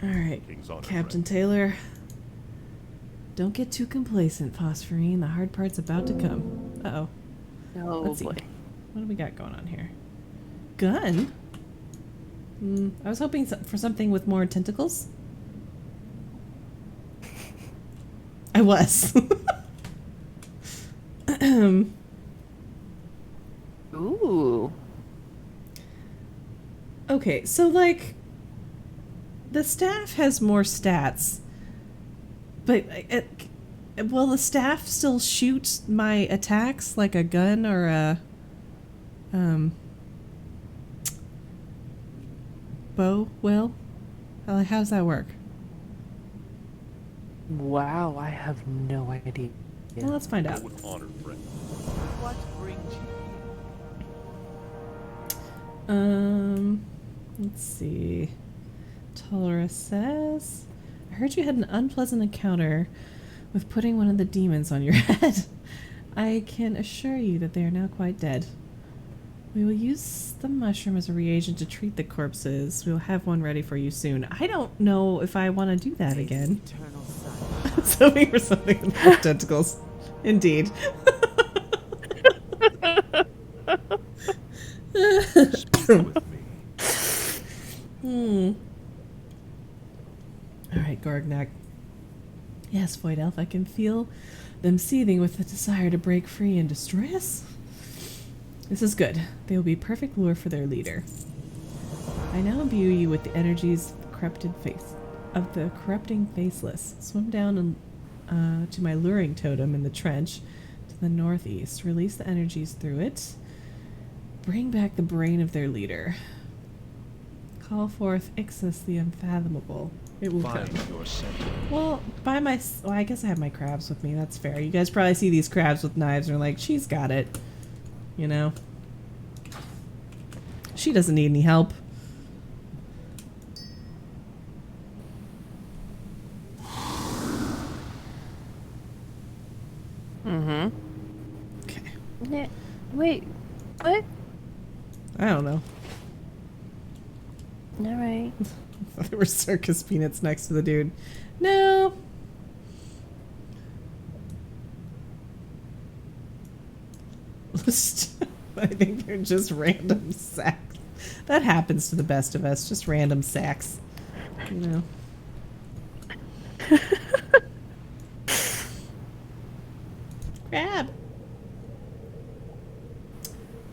right, Captain Taylor. Don't get too complacent, Phosphorine. The hard part's about to come. Uh-oh. Oh Let's boy. see. What do we got going on here? Gun? I was hoping for something with more tentacles. I was. Ooh. Okay, so like the staff has more stats, but Will the staff still shoot my attacks like a gun or a bow will? How's that work? Wow, I have no idea. Well, let's find out. With honor, friend. What brings you? Let's see. Tolera says, I heard you had an unpleasant encounter with putting one of the demons on your head. I can assure you that they are now quite dead. We will use the mushroom as a reagent to treat the corpses. We will have one ready for you soon. I don't know if I want to do that again. Eternal sun. Hoping for something with more tentacles. Indeed. Speak with me. Alright, Gorgnak. Yes, Void Elf, I can feel them seething with the desire to break free and destroy us. This is good. They will be perfect lure for their leader. I now imbue you with the energies of the corrupting faceless. Swim down to my luring totem in the trench to the northeast. Release the energies through it. Bring back the brain of their leader. Call forth Ixis the unfathomable. It will come. Find your center. Well, I guess I have my crabs with me. That's fair. You guys probably see these crabs with knives and are like, she's got it. You know? She doesn't need any help. Mm-hmm. Okay. Wait, what? I don't know. All right. There were circus peanuts next to the dude. No. I think they're just random sacks. That happens to the best of us. Just random sacks. You know. Crab.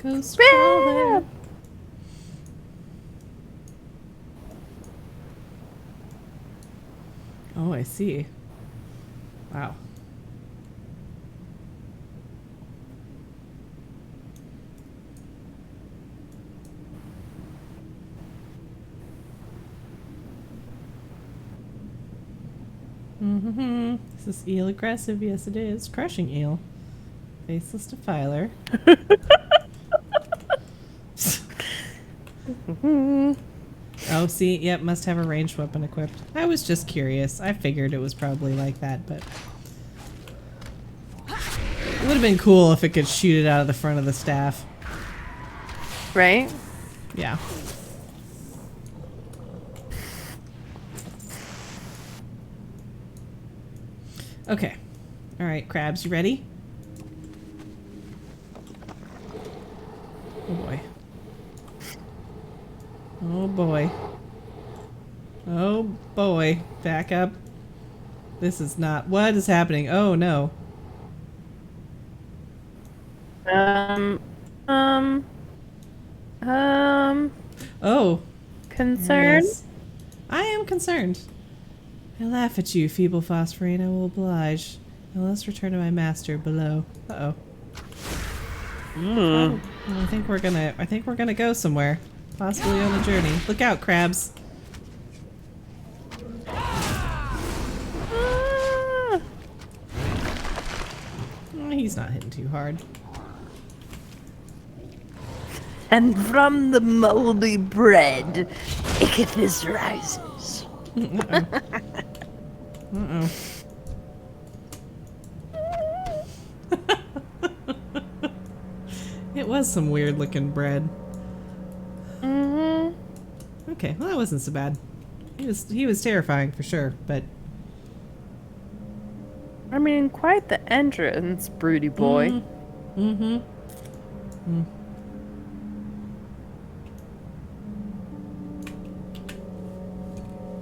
Ghost crawler. Oh, I see. Wow. Mm-hmm. Is this eel aggressive? Yes, it is. Crushing eel. Faceless defiler. Oh, see? Yep, must have a ranged weapon equipped. I was just curious. I figured it was probably like that, but... It would have been cool if it could shoot it out of the front of the staff. Right? Yeah. Okay. Alright, crabs, you ready? Oh boy. Oh boy. Oh boy. Back up. This is not... What is happening? Oh no. Oh. Concerned? Yes. I am concerned. I laugh at you, feeble Phosphorine. I will oblige. Now let's return to my master below. Uh-oh. Well, I think we're gonna go somewhere. Possibly on a journey. Look out, crabs. He's not hitting too hard. And from the moldy bread, Ichthys rises. Uh-oh. It was some weird looking bread. Mm-hmm. Okay, well that wasn't so bad. He was terrifying for sure, but I mean, quite the entrance, broody boy. Mm-hmm. Mm.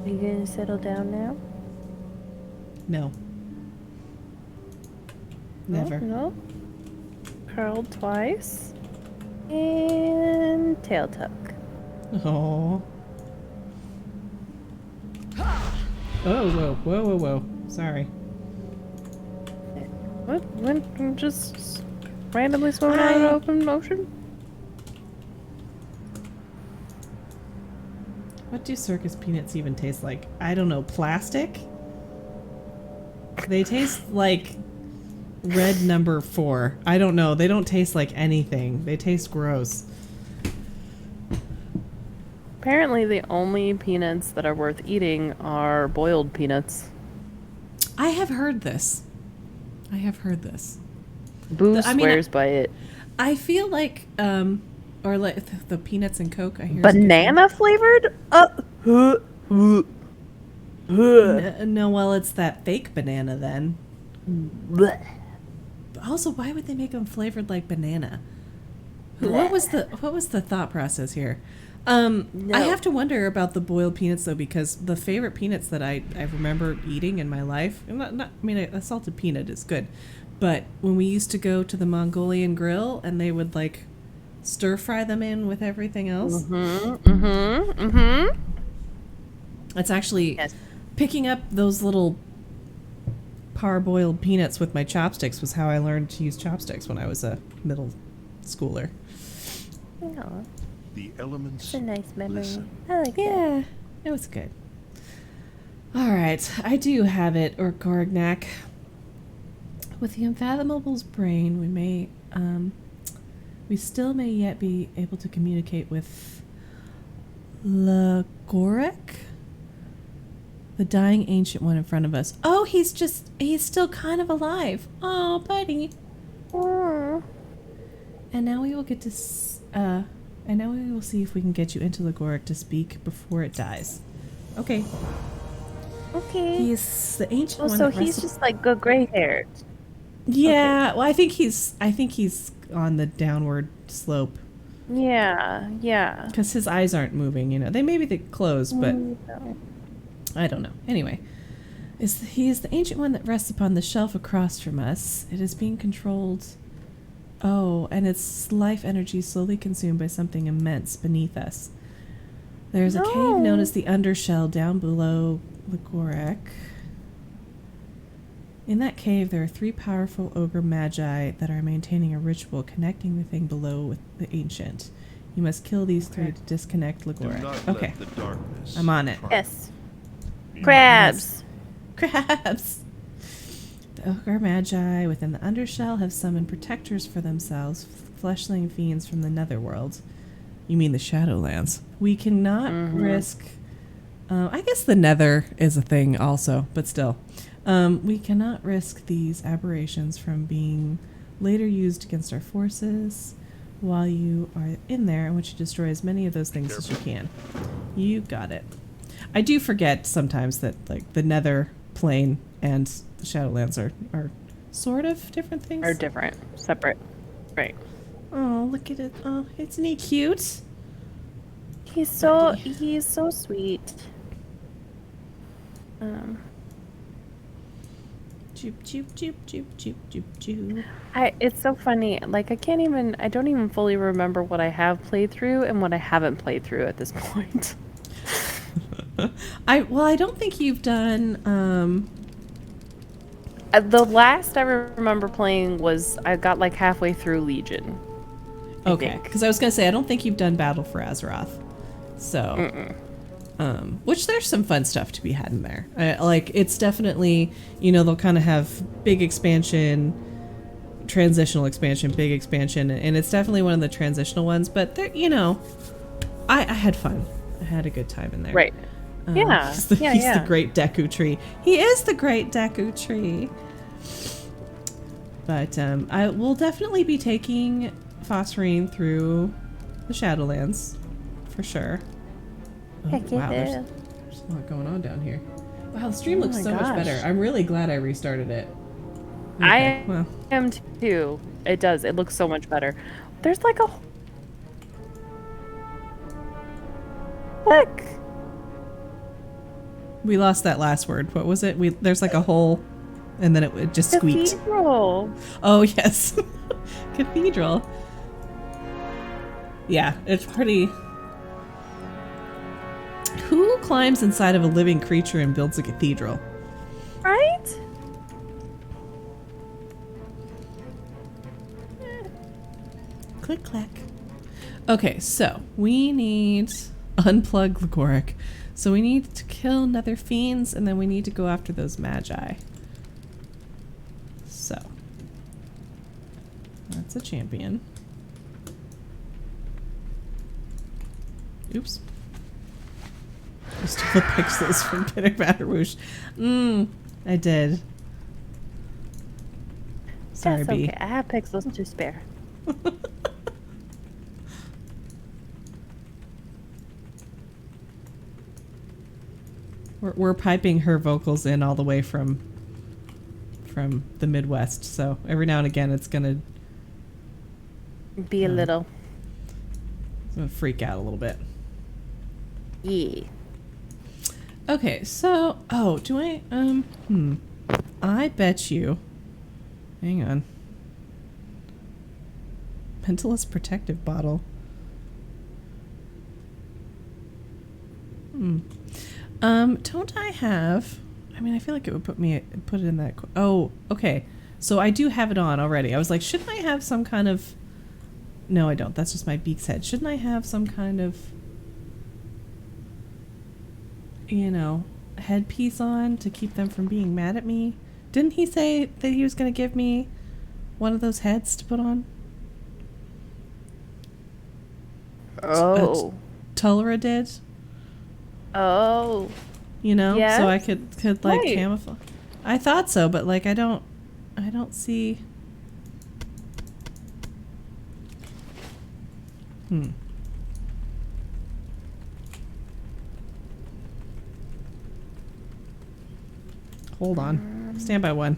Are you gonna settle down now? No. Never. No. Curled twice. And tail tuck. Oh. Oh, whoa, whoa, whoa, whoa. Sorry. What? When just randomly swimming out in the open ocean? What do circus peanuts even taste like? I don't know. Plastic? They taste like red number 4. I don't know. They don't taste like anything. They taste gross. Apparently, the only peanuts that are worth eating are boiled peanuts. I have heard this. I have heard this. Boo I mean, swears by it. I feel like, or like the peanuts and Coke. I hear Banana flavored? No, well, it's that fake banana then. Blech. Also, why would they make them flavored like banana? Blech. What was the thought process here? I have to wonder about the boiled peanuts though, because the favorite peanuts that I remember eating in my life, I mean, a salted peanut is good, but when we used to go to the Mongolian grill and they would like stir fry them in with everything else. It's actually picking up those little parboiled peanuts with my chopsticks was how I learned to use chopsticks when I was a middle schooler. Yeah, The elements. it's a nice memory. listen. I like that. Yeah, it was good. All right, I do have it, or Gorgnac. With the Unfathomable's brain, we still may yet be able to communicate with Lagorek, the dying ancient one in front of us. Oh, he's still kind of alive. Oh, buddy. Aw. And now we will get to, and now we will see if we can get you into Lagorek to speak before it dies. Okay. Okay. He's the ancient one. So that he's rested- just like good gray haired. Yeah. Well, I think he's on the downward slope Yeah, yeah. because his eyes aren't moving. You know, they close, but No. I don't know. Anyway, he is the ancient one that rests upon the shelf across from us. It is being controlled. Oh, and its life energy slowly consumed by something immense beneath us. There's a cave known as the Undershell down below Lagorek. In that cave, there are 3 powerful ogre magi that are maintaining a ritual connecting the thing below with the ancient. You must kill these 3 to disconnect Do Lagorek. not Okay, let the darkness. I'm on it. Yes. Crabs. Crabs! The ogre magi within the Undershell have summoned protectors for themselves, fleshling fiends from the netherworld. You mean the Shadowlands. We cannot risk... I guess the nether is a thing also, but still. We cannot risk these aberrations from being later used against our forces while you are in there, and which destroy as many of those things as you can. You got it. I do forget sometimes that like the nether plane and the Shadowlands are sort of different things. Are different, separate. Right. Oh, look at it. Oh, isn't he cute? He's so sweet. Joop, joop, joop, joop, joop, joop, joop. It's so funny. Like I don't even fully remember what I have played through and what I haven't played through at this point. I don't think you've done The last I remember playing was I got like halfway through Legion. I okay, think. because I was gonna say I don't think you've done Battle for Azeroth, so which there's some fun stuff to be had in there. Like it's definitely, you know, they'll kind of have big expansion, transitional expansion, big expansion, and it's definitely one of the transitional ones. But there, you know, I had fun. I had a good time in there. Right. Yeah. He's the Yeah. great Deku tree. He is the great Deku tree. But I will definitely be taking Phosphorine through the Shadowlands for sure. Oh, Heck wow, yeah. there's a lot going on down here. Wow, the stream looks my so much gosh. better. I'm really glad I restarted it. I well, am too. It does. It looks so much better. There's like a look. we lost that last word. What was it? There's like a hole, and then it just squeaked. Cathedral. Oh yes, cathedral. Yeah, it's pretty. Who climbs inside of a living creature and builds a cathedral? Right? Click clack. Okay, so we need unplug Gregoric. So we need to kill nether fiends, and then we need to go after those magi. So that's a champion. Oops. I stole the pixels from Pitter Patter Whoosh. I did. Sorry, That's B. okay. I have pixels to spare. We're piping her vocals in all the way from the Midwest, so every now and again it's gonna Be a little. freak out a little bit. Yeah. Okay, so do I I bet you. Hang on. Mentalist protective bottle. Don't I have? I mean, I feel like it would put it in that. Oh, okay. So I do have it on already. I was like, shouldn't I have some kind of? No, I don't. That's just my beak's head. Shouldn't I have some kind of, headpiece on to keep them from being mad at me? Didn't he say that he was going to give me one of those heads to put on? Oh. Tulra did. Oh. So I could like Right. camouflage. I thought so, but like I don't see. Hold on. Stand by one.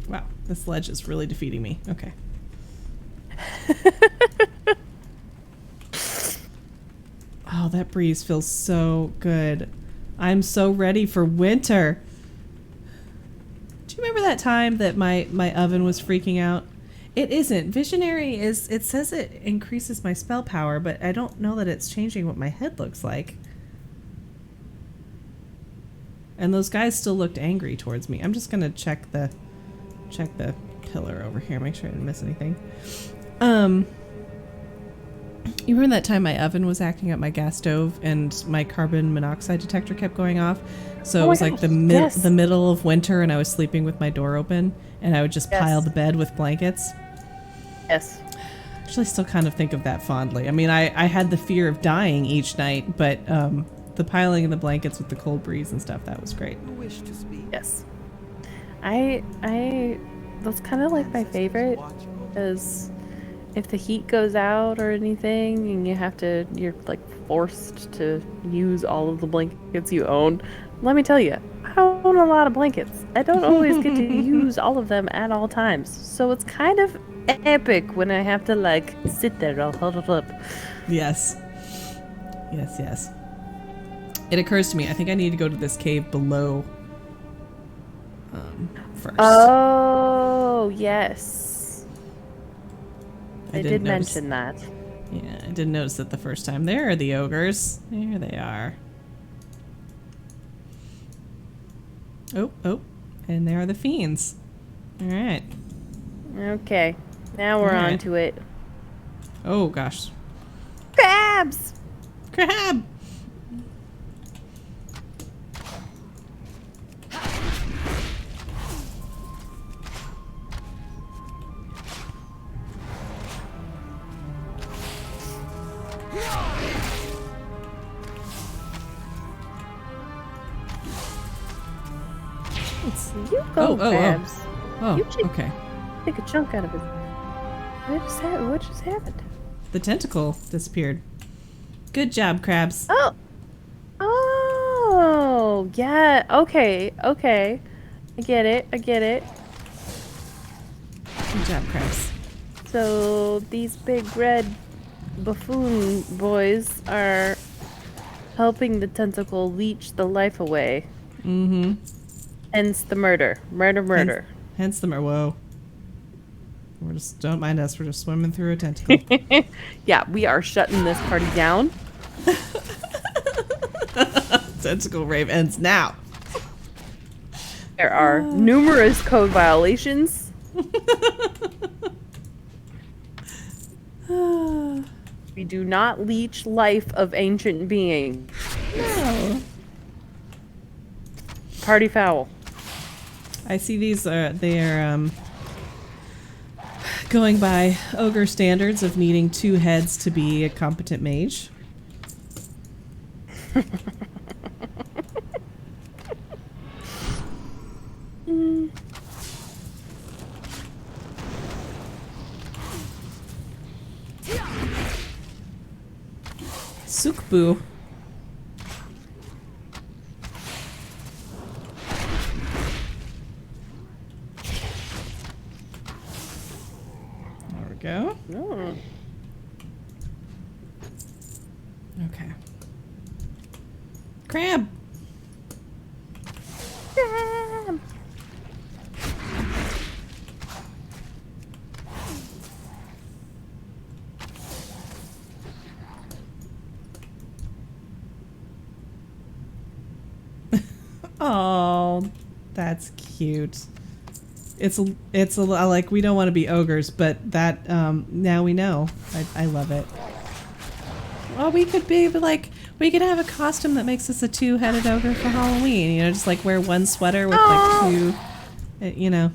Wow, this ledge is really defeating me. Okay. Oh, that breeze feels so good. I'm so ready for winter. Do you remember that time that my oven was freaking out? It isn't. Visionary it says it increases my spell power, but I don't know that it's changing what my head looks like. And those guys still looked angry towards me. I'm just gonna check the pillar over here, make sure I didn't miss anything. You remember that time my oven was acting up my gas stove and my carbon monoxide detector kept going off? So it was like the middle of winter and I was sleeping with my door open and I would just pile the bed with blankets. Yes. Actually, still kind of think of that fondly. I mean, I had the fear of dying each night, but the piling in the blankets with the cold breeze and stuff, that was great. Wish to speak. Yes. That's kind of like my favorite, is if the heat goes out or anything and you're like forced to use all of the blankets you own. Let me tell you, I own a lot of blankets. I don't always get to use all of them at all times. So it's kind of epic when I have to like sit there all huddled up. Yes. Yes. It occurs to me, I think I need to go to this cave below first. Oh, yes. I did notice. mention that. Yeah, I didn't notice it the first time. There are the ogres. There they are. Oh. And there are the fiends. Alright. Okay. Now we're on to it. Oh, gosh. Crabs! Crab! You go, crabs. Oh, You should okay. take a chunk out of it. What just happened? The tentacle disappeared. Good job, crabs. Oh, yeah. Okay. I get it. Good job, crabs. So these big red buffoon boys are helping the tentacle leech the life away. Mm-hmm. Hence the murder. Murder. Hence the whoa. Don't mind us. We're just swimming through a tentacle. Yeah, we are shutting this party down. Tentacle rave ends now. There are numerous code violations. We do not leech life of ancient beings. No. Party foul. I see these they are going by ogre standards of needing 2 heads to be a competent mage. Sukbu. There we go. Oh. Okay. Crab. Oh, that's cute. It's like we don't want to be ogres, but that now we know. I love it. Well, we could be like we could have a costume that makes us a 2-headed ogre for Halloween. You know, just like wear one sweater with like 2. You know,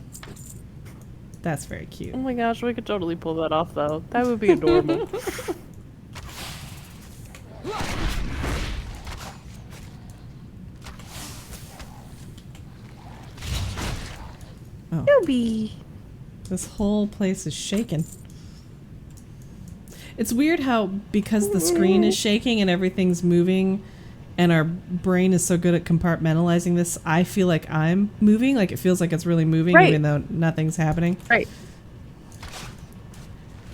that's very cute. Oh my gosh, we could totally pull that off though. That would be adorable. Oh, Doobie. this whole place is shaking. It's weird how, because the screen is shaking and everything's moving and our brain is so good at compartmentalizing this, I feel like I'm moving. Like it feels like it's really moving Right. even though nothing's happening. Right.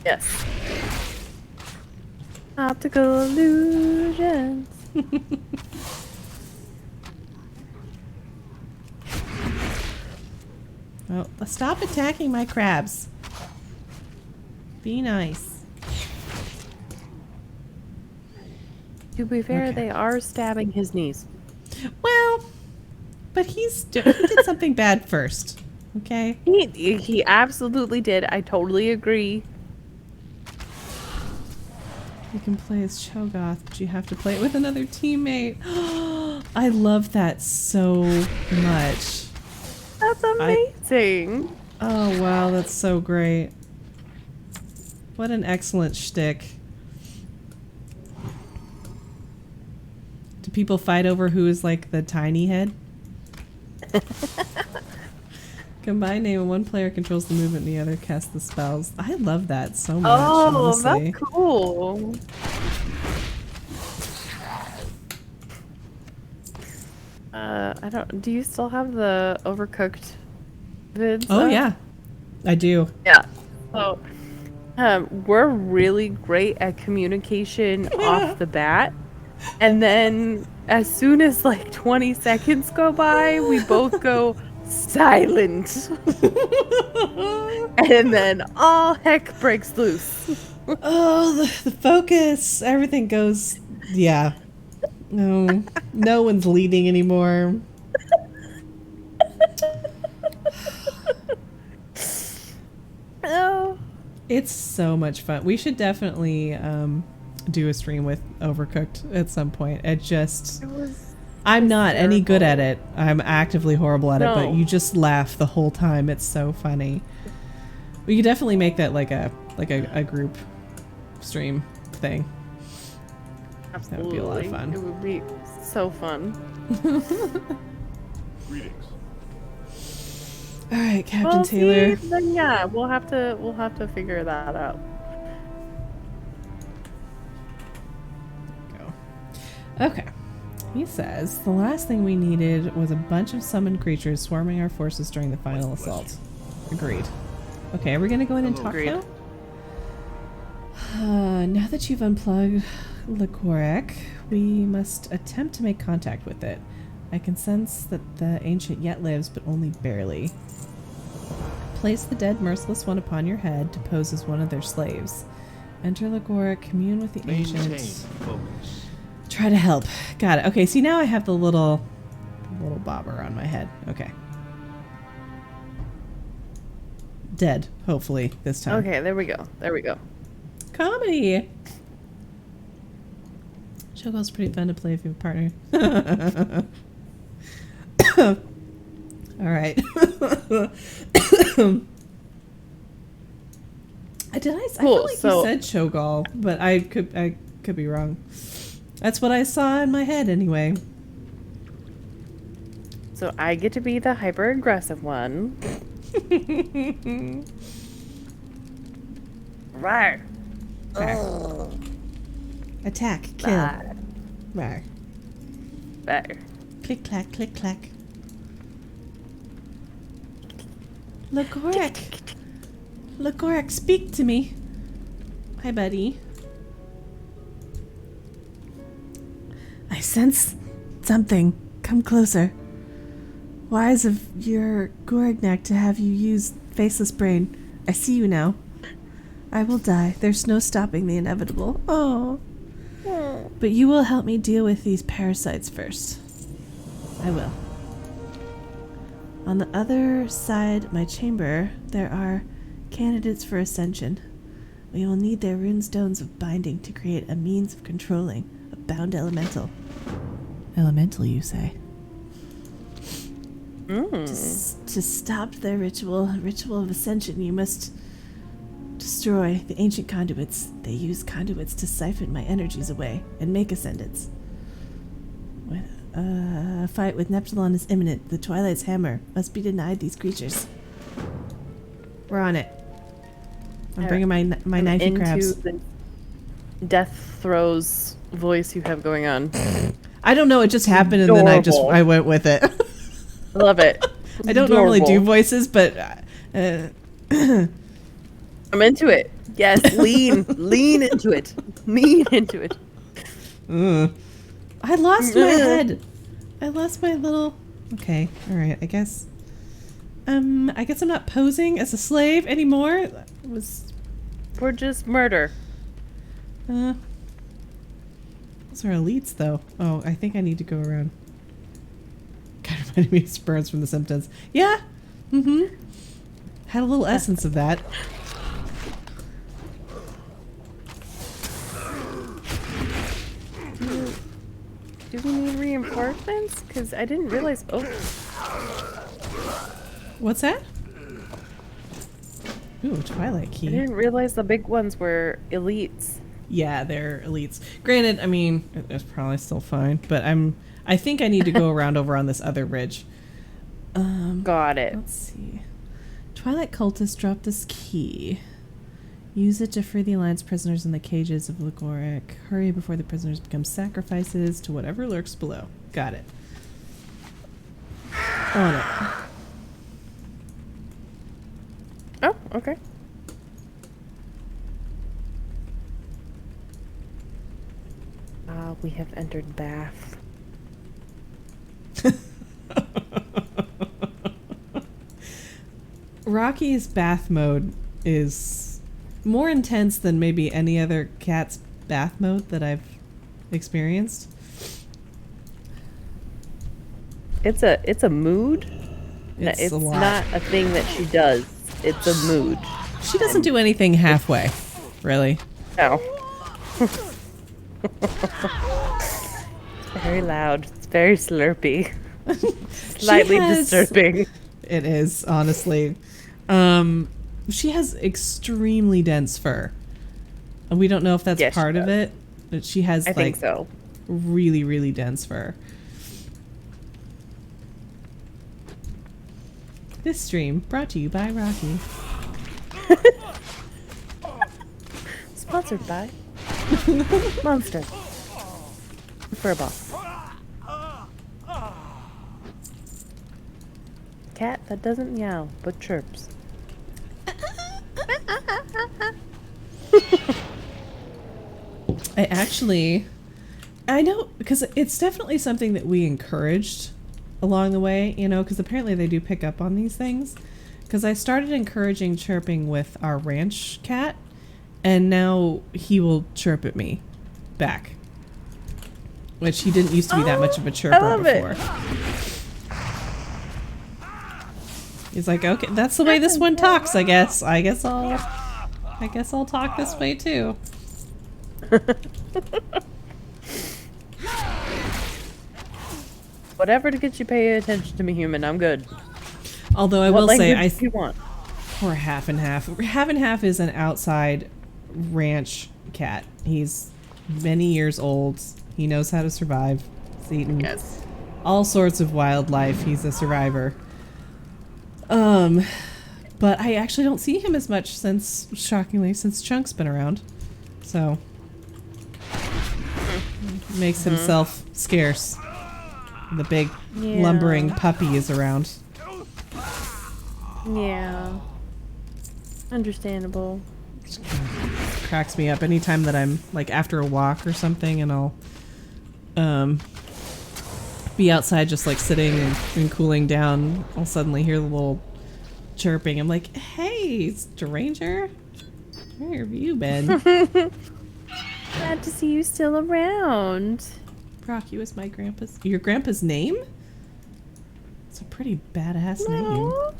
Yes. Optical illusions. Oh, stop attacking my crabs. Be nice. To be fair, Okay. they are stabbing his knees. Well, but he did something bad first. Okay? He absolutely did. I totally agree. You can play as Cho'Gath, but you have to play it with another teammate. I love that so much. That's amazing. Oh, wow, that's so great. What an excellent shtick. Do people fight over who is like the tiny head? Combined name and one player controls the movement and the other casts the spells. I love that so much. Oh, honestly. that's cool. I don't. Do you still have the Overcooked vids? Oh up? yeah, I do. Yeah. So, we're really great at communication off the bat, and then as soon as like 20 seconds go by, we both go silent, and then all heck breaks loose. Oh, the focus, everything goes. Yeah. No, no one's leading anymore. Oh. It's so much fun. We should definitely do a stream with Overcooked at some point. It just, It was I'm not any good at it. I'm actively horrible at it, but No. you just laugh the whole time. It's so funny. We could definitely make that like a group stream thing. That would be a lot of fun. It would be so fun. Greetings. All right, Captain Well, Taylor. see, then yeah, we'll have to figure that out. Go. Okay. He says the last thing we needed was a bunch of summoned creatures swarming our forces during the final assault. Agreed. Okay, are we gonna go in and talk Agreed. now? Now that you've unplugged Lakorek, we must attempt to make contact with it. I can sense that the ancient yet lives, but only barely. Place the dead merciless one upon your head to pose as one of their slaves. Enter Lakorek, commune with the Maintain ancient. focus. Try to help. Got it. Okay, see now I have the little bobber on my head. Okay. dead, hopefully, this time. Okay, there we go. There we go. Comedy! Showgirl's pretty fun to play if you have a partner. Alright. I Cool, feel like so- you said Shogal, but I could be wrong. That's what I saw in my head anyway. So I get to be the hyper aggressive one. Right. Attack, kill. Rawr. Better. Click clack, click clack. Lagoric. Lagoric, speak to me. Hi, buddy. I sense something. Come closer. Wise of your Gorignac to have you use Faceless Brain. I see you now. I will die. There's no stopping the inevitable. Oh. But you will help me deal with these parasites first. I will. On the other side my chamber, there are candidates for ascension. We will need their rune stones of binding to create a means of controlling a bound elemental. Elemental, you say? To stop their ritual of ascension, you must destroy the ancient conduits. They use conduits to siphon my energies away and make ascendants. A fight with Neptulon is imminent. The Twilight's hammer must be denied these creatures. We're on it. I'm bringing my knifey Into crabs. the death throes voice you have going on. I don't know. It just happened, and then Adorable. I went with it. I love it. I don't normally do Adorable. voices, but I'm into it. Yes, lean into it. Lean into it. I lost my head. I lost my little. Okay, all right. I guess I'm not posing as a slave anymore. It was For just murder. those are elites, though. Oh, I think I need to go around. Kind of reminded me of Spurs from The Simpsons. Yeah. Had a little essence of that. Do we need reinforcements? Because I didn't realize. Oh, What's that? Ooh, Twilight I key. didn't realize the big ones were elites. Yeah, they're elites. Granted, I mean, it's probably still fine, but I think I need to go around over on this other ridge. Got it. Let's see. Twilight cultists drop this key. Use it to free the Alliance prisoners in the cages of Lagoric. Hurry before the prisoners become sacrifices to whatever lurks below. Got it. On it. Oh, okay. We have entered Bath. Rocky's bath mode is more intense than maybe any other cat's bath mode that I've experienced. It's a mood. It's a lot. not a thing that she does. It's a mood. She doesn't do anything halfway, really. No. Very loud. It's very slurpy. Slightly has- disturbing. It is, honestly. She has extremely dense fur. And we don't know if that's Yes, she part of does. it, but she has I like think so. really, really dense fur. This stream brought to you by Rocky. Sponsored by Monster. Furball. Cat that doesn't meow but chirps. I know, because it's definitely something that we encouraged along the way, you know, because apparently they do pick up on these things. Because I started encouraging chirping with our ranch cat, and now he will chirp at me back. Which he didn't used to be that much of a chirper love it. before. He's like, okay, that's the way this one talks, I guess. I guess I'll talk this way too. Whatever to get you pay attention to me, human. I'm good. Although I What will say, language do you want? poor Half and Half. Half and Half is an outside ranch cat. He's many years old. He knows how to survive. He's eaten Yes. all sorts of wildlife. He's a survivor. But I actually don't see him as much shockingly, since Chunk's been around. So, makes himself scarce. The big Yeah. lumbering puppy is around. Yeah. Understandable. Cracks me up anytime that I'm like after a walk or something, and I'll be outside just like sitting and cooling down. I'll suddenly hear the little chirping. I'm like, hey, stranger, where have you been? Glad to see you still around. Brock, you was your grandpa's name? It's a pretty badass name. No.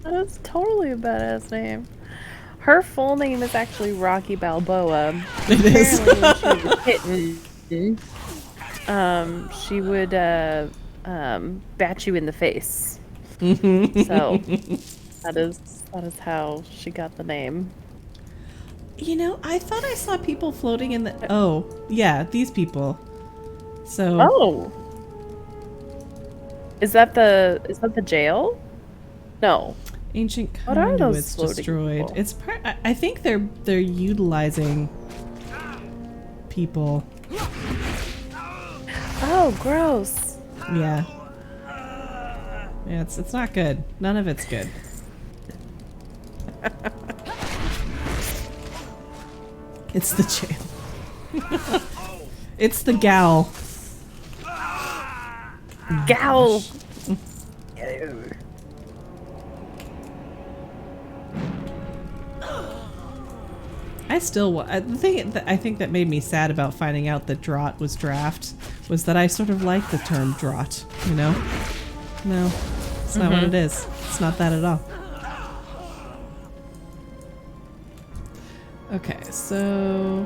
That's totally a badass name. Her full name is actually Rocky Balboa. It is. Apparently when she was a kitten, she would bat you in the face. So that is how she got the name. You know, I thought I saw people floating in the. Oh, yeah, these people. So. Oh. Is that the jail? No. Ancient What are those conduits floating destroyed. people? It's part. I think they're utilizing people. Oh, gross. Yeah. Yeah, it's not good. None of it's good. It's the jail. It's the gal. Gowl. The thing that I think that made me sad about finding out that draught was draft was that I sort of like the term draught, you know? No, it's not what it is. It's not that at all. Okay, so...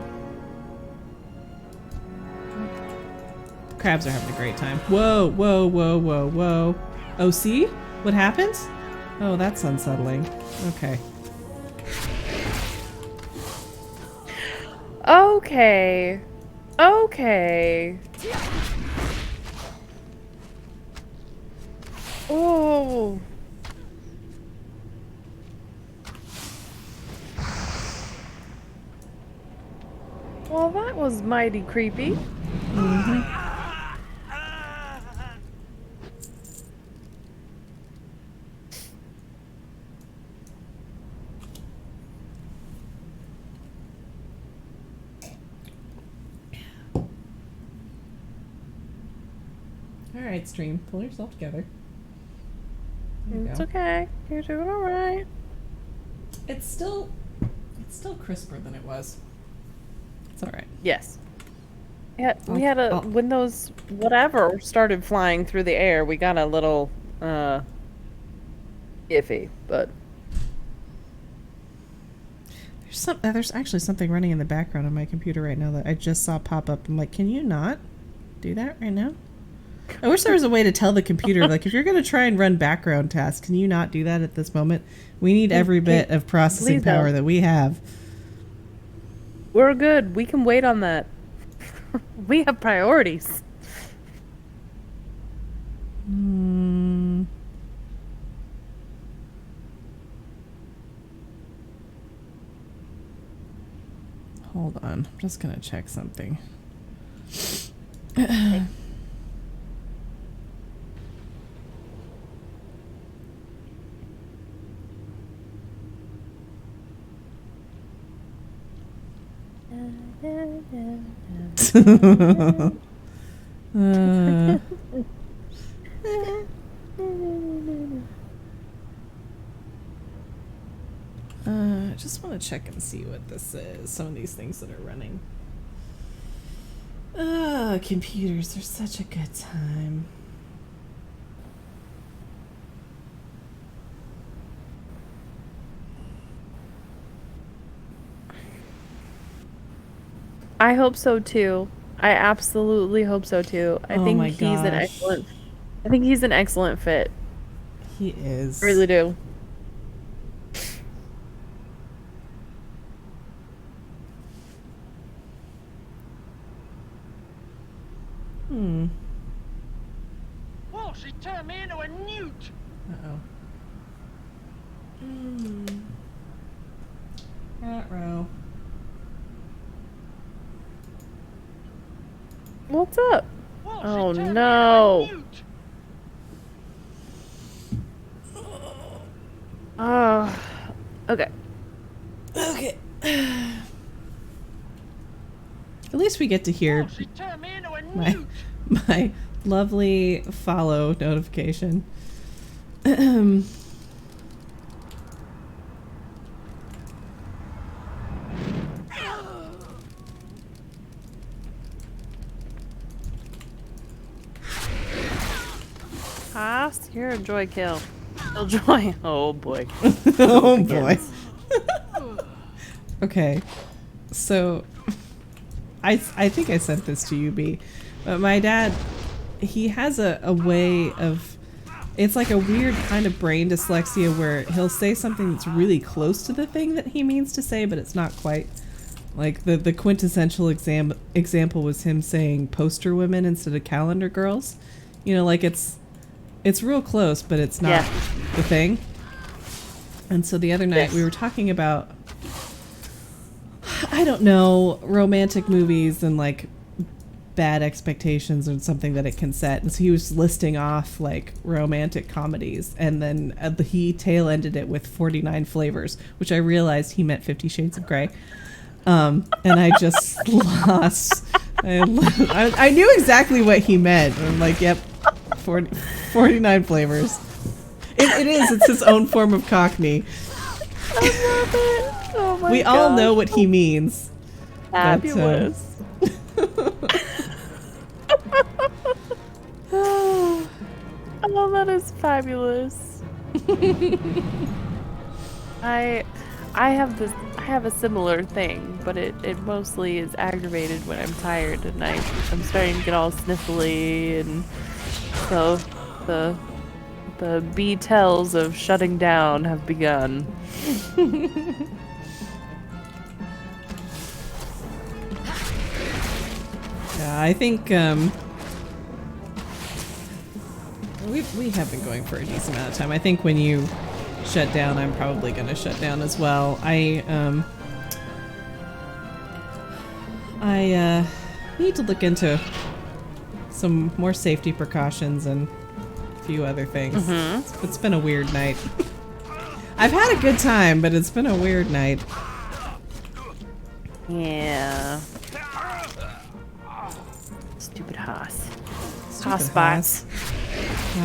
Crabs are having a great time. Whoa, whoa, whoa, whoa, whoa. Oh, see? What happened? Oh, that's unsettling. Okay. Okay. Okay. Oh. Well, that was mighty creepy. Alright, stream. Pull yourself together. There you It's go. okay. You're doing all right. It's still crisper than it was. It's alright. Yes. Yeah, we I'll- had I'll- when those whatever started flying through the air, we got a little iffy, but There's actually something running in the background on my computer right now that I just saw pop up. I'm like, can you not do that right now? I wish there was a way to tell the computer, like, if you're going to try and run background tasks, can you not do that at this moment? We need every bit of processing please don't. power that we have. we're good. We can wait on that. We have priorities. Hmm. Hold on. I'm just going to check something. I just want to check and see what this is. Some of these things that are running. Computers are such a good time. I hope so too. I absolutely hope so too. I Oh think my he's an gosh. excellent. I think he's an excellent fit. He is. I really do. Hmm. Whoa, she turned me into a newt. Uh-oh. Hmm. Row. What's up? Whoa, Oh, she turned no. me into a newt. Oh. Okay. Okay. At least we get to hear Whoa, she turned me into a my newt. my lovely follow notification. Haas, you're a joy kill. Kill joy. Oh boy. Oh boy. Okay. So I think I sent this to you, B. But my dad, he has a way of, it's like a weird kind of brain dyslexia where he'll say something that's really close to the thing that he means to say, but it's not quite. Like the quintessential example was him saying poster women instead of calendar girls. You know, like it's real close, but it's not the thing. And so the other night we were talking about, I don't know, romantic movies and like bad expectations or something that it can set. And so he was listing off like romantic comedies, and then he tail ended it with 49 flavors, which I realized he meant 50 Shades of Grey. And I just lost. I knew exactly what he meant. I'm like, yep, 49 flavors. It is. It's his own form of Cockney. I love it. Oh my We all know what he means. Fabulous. Oh, that is fabulous. I have a similar thing, but it mostly is aggravated when I'm tired and I'm starting to get all sniffly, and so the bee tells of shutting down have begun. Yeah, I think we have been going for a decent amount of time. I think when you shut down, I'm probably going to shut down as well. I need to look into some more safety precautions and a few other things. It's been a weird night. I've had a good time, but it's been a weird night. Yeah. Stupid Haas. Haas Stupid spots.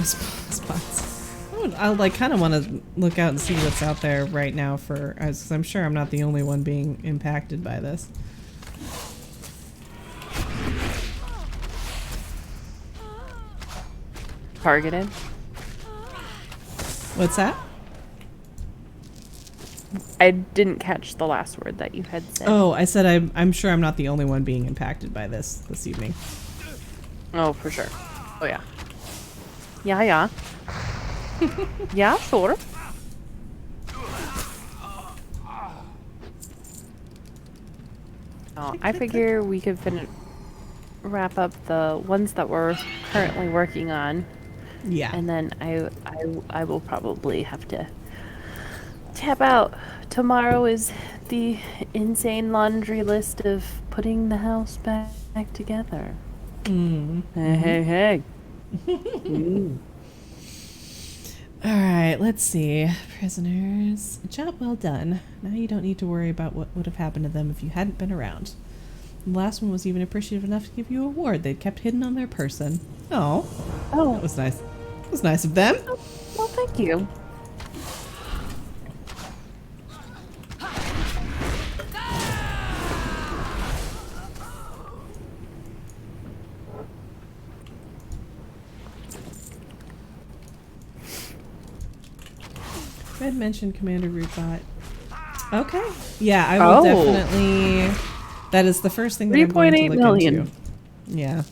Spots. I like kind of want to look out and see what's out there right now as I'm sure I'm not the only one being impacted by this. Targeted. What's that? I didn't catch the last word that you had said. Oh, I said I'm sure I'm not the only one being impacted by this evening. Oh, for sure. Oh, yeah. Yeah. Yeah, sure. Oh, I figure we could wrap up the ones that we're currently working on, Yeah. and then I will probably have to tap out. Tomorrow is the insane laundry list of putting the house back together. Hey. All right, let's see. Prisoners. Job well done. Now you don't need to worry about what would have happened to them if you hadn't been around. The last one was even appreciative enough to give you a award they'd kept hidden on their person. Oh, that was nice. It was nice of them. Well, thank you. Red mentioned Commander Rootbot. Okay. Yeah, I will definitely... That is the first thing that I'm going to 3.8 look million. into. Yeah.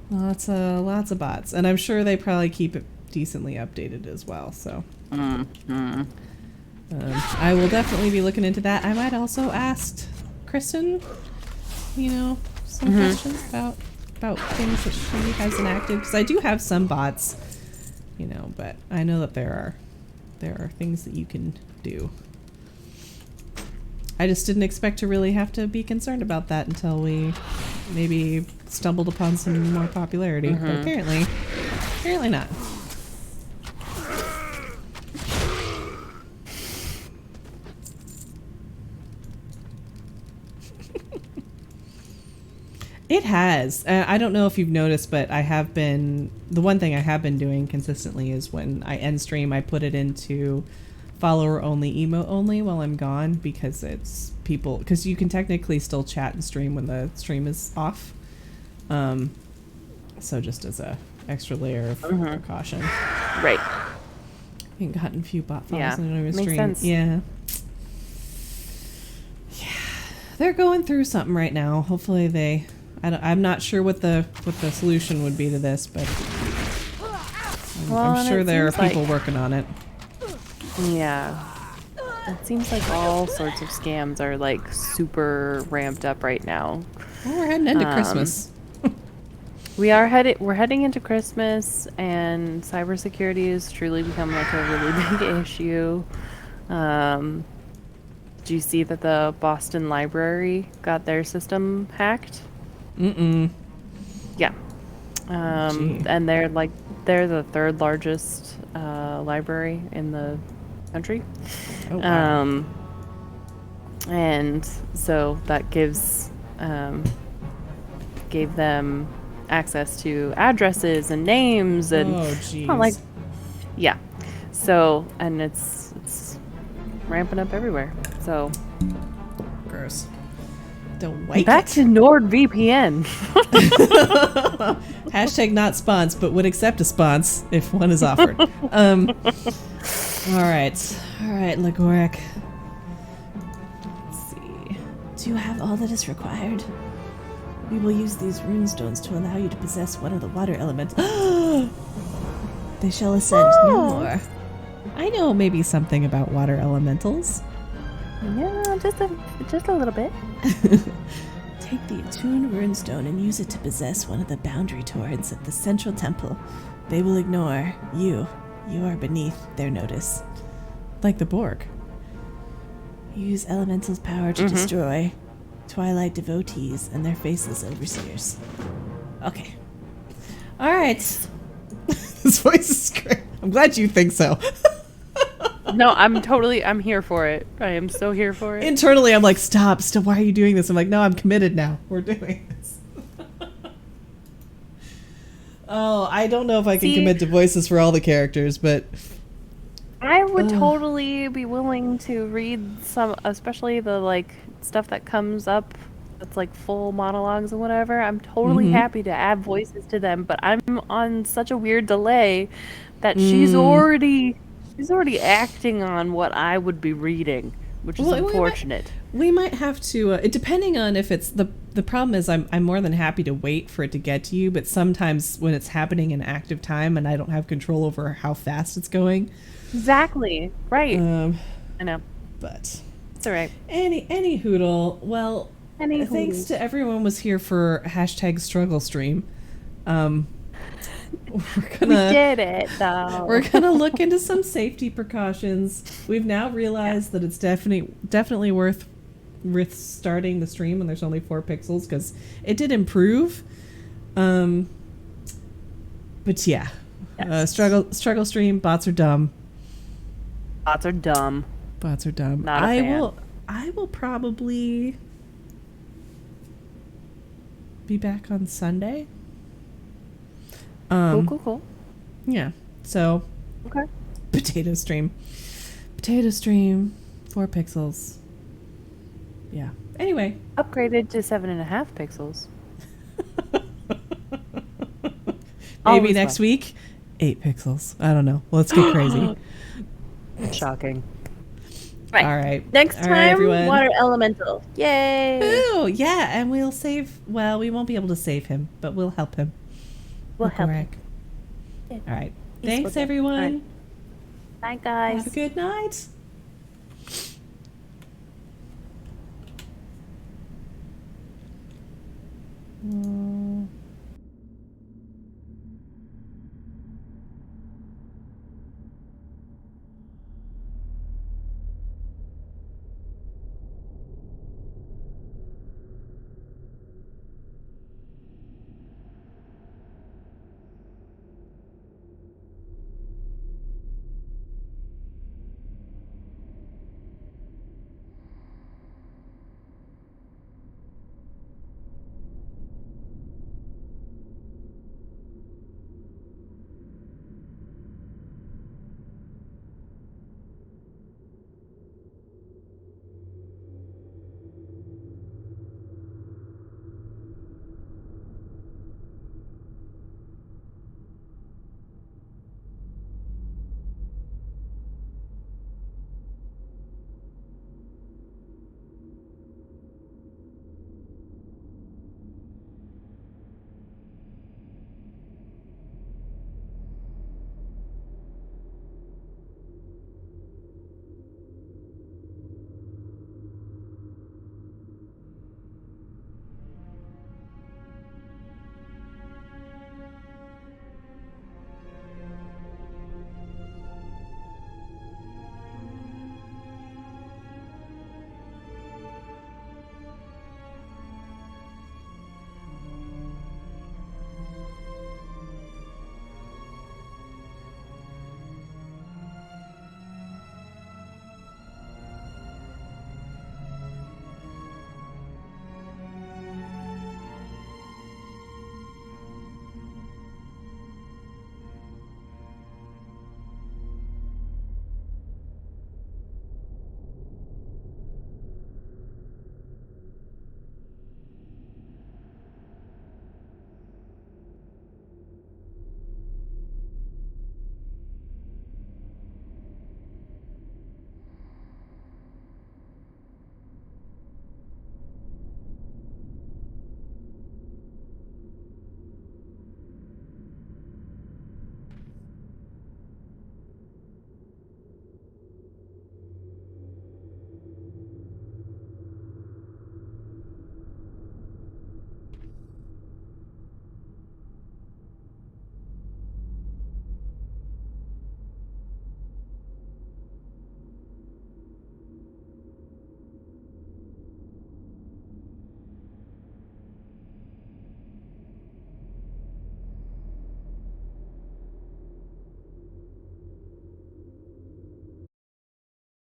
Lots of bots. And I'm sure they probably keep it decently updated as well, so. I will definitely be looking into that. I might also ask Kristen, some questions about things that she has enacted. Because I do have some bots, but I know that there are things that you can do. I just didn't expect to really have to be concerned about that until we maybe stumbled upon some more popularity. But apparently not. It has. I don't know if you've noticed, but the one thing I have been doing consistently is when I end stream, I put it into follower only, emote only while I'm gone, because because you can technically still chat and stream when the stream is off. So just as a extra layer of precaution. Right. Ain't gotten a few bot files Yeah, in a makes stream. sense. Yeah. They're going through something right now. Hopefully I'm not sure what the solution would be to this, but I'm sure there are people working on it. Yeah. It seems like all sorts of scams are like super ramped up right now. Well, we're heading into Christmas. We're heading into Christmas, and cybersecurity has truly become like a really big issue. Do you see that the Boston Library got their system hacked? Yeah. And they're the third largest library in the country. Oh, wow. And so that gave them access to addresses and names and yeah. So, and it's ramping up everywhere. So Gross. Don't like back to NordVPN. Hashtag not spons, but would accept a spons if one is offered. All right, Lagoric. Let's see. Do you have all that is required? We will use these runestones to allow you to possess one of the water elementals. They shall ascend no more. I know maybe something about water elementals. Yeah, just a little bit. Take the attuned runestone and use it to possess one of the boundary torrents at the central temple. They will ignore you. You are beneath their notice. Like the Borg. Use elemental's power to destroy Twilight devotees and their faceless overseers. Okay. All right. This voice is great. I'm glad you think so. No, I'm here for it. I am so here for it. Internally, I'm like, stop, why are you doing this? I'm like, no, I'm committed now. We're doing this. Oh, I don't know if I can commit to voices for all the characters, but I would totally be willing to read some, especially the like stuff that comes up that's like full monologues and whatever. I'm totally happy to add voices to them, but I'm on such a weird delay that she's already acting on what I would be reading, which is unfortunate. We might have to, depending on if it's the problem is I'm more than happy to wait for it to get to you, but sometimes when it's happening in active time and I don't have control over how fast it's going. Exactly. Right. I know. But it's all right. Any hoodle. Well, thanks to everyone was here for #struggle stream. We did it though. We're gonna look into some safety precautions. We've now realized that it's definitely worth starting the stream when there's only 4 pixels, because it did improve. But yeah, yes. Struggle stream. Bots are dumb. Bots are dumb. Bots are dumb. Not a fan. I will probably be back on Sunday. Cool. Yeah. So. Okay. Potato stream, 4 pixels. Yeah. Anyway. Upgraded to 7.5 pixels. Maybe next week, 8 pixels. I don't know. Let's get crazy. Shocking. Right. All right. Next All time, right, everyone. water elemental. Yay! Ooh, yeah, and we'll save. Well, we won't be able to save him, but we'll help him. We'll help him. Gorak. Yeah. All right. Peaceful Thanks, day. everyone. All right. Bye, guys. Have a good night. Mm.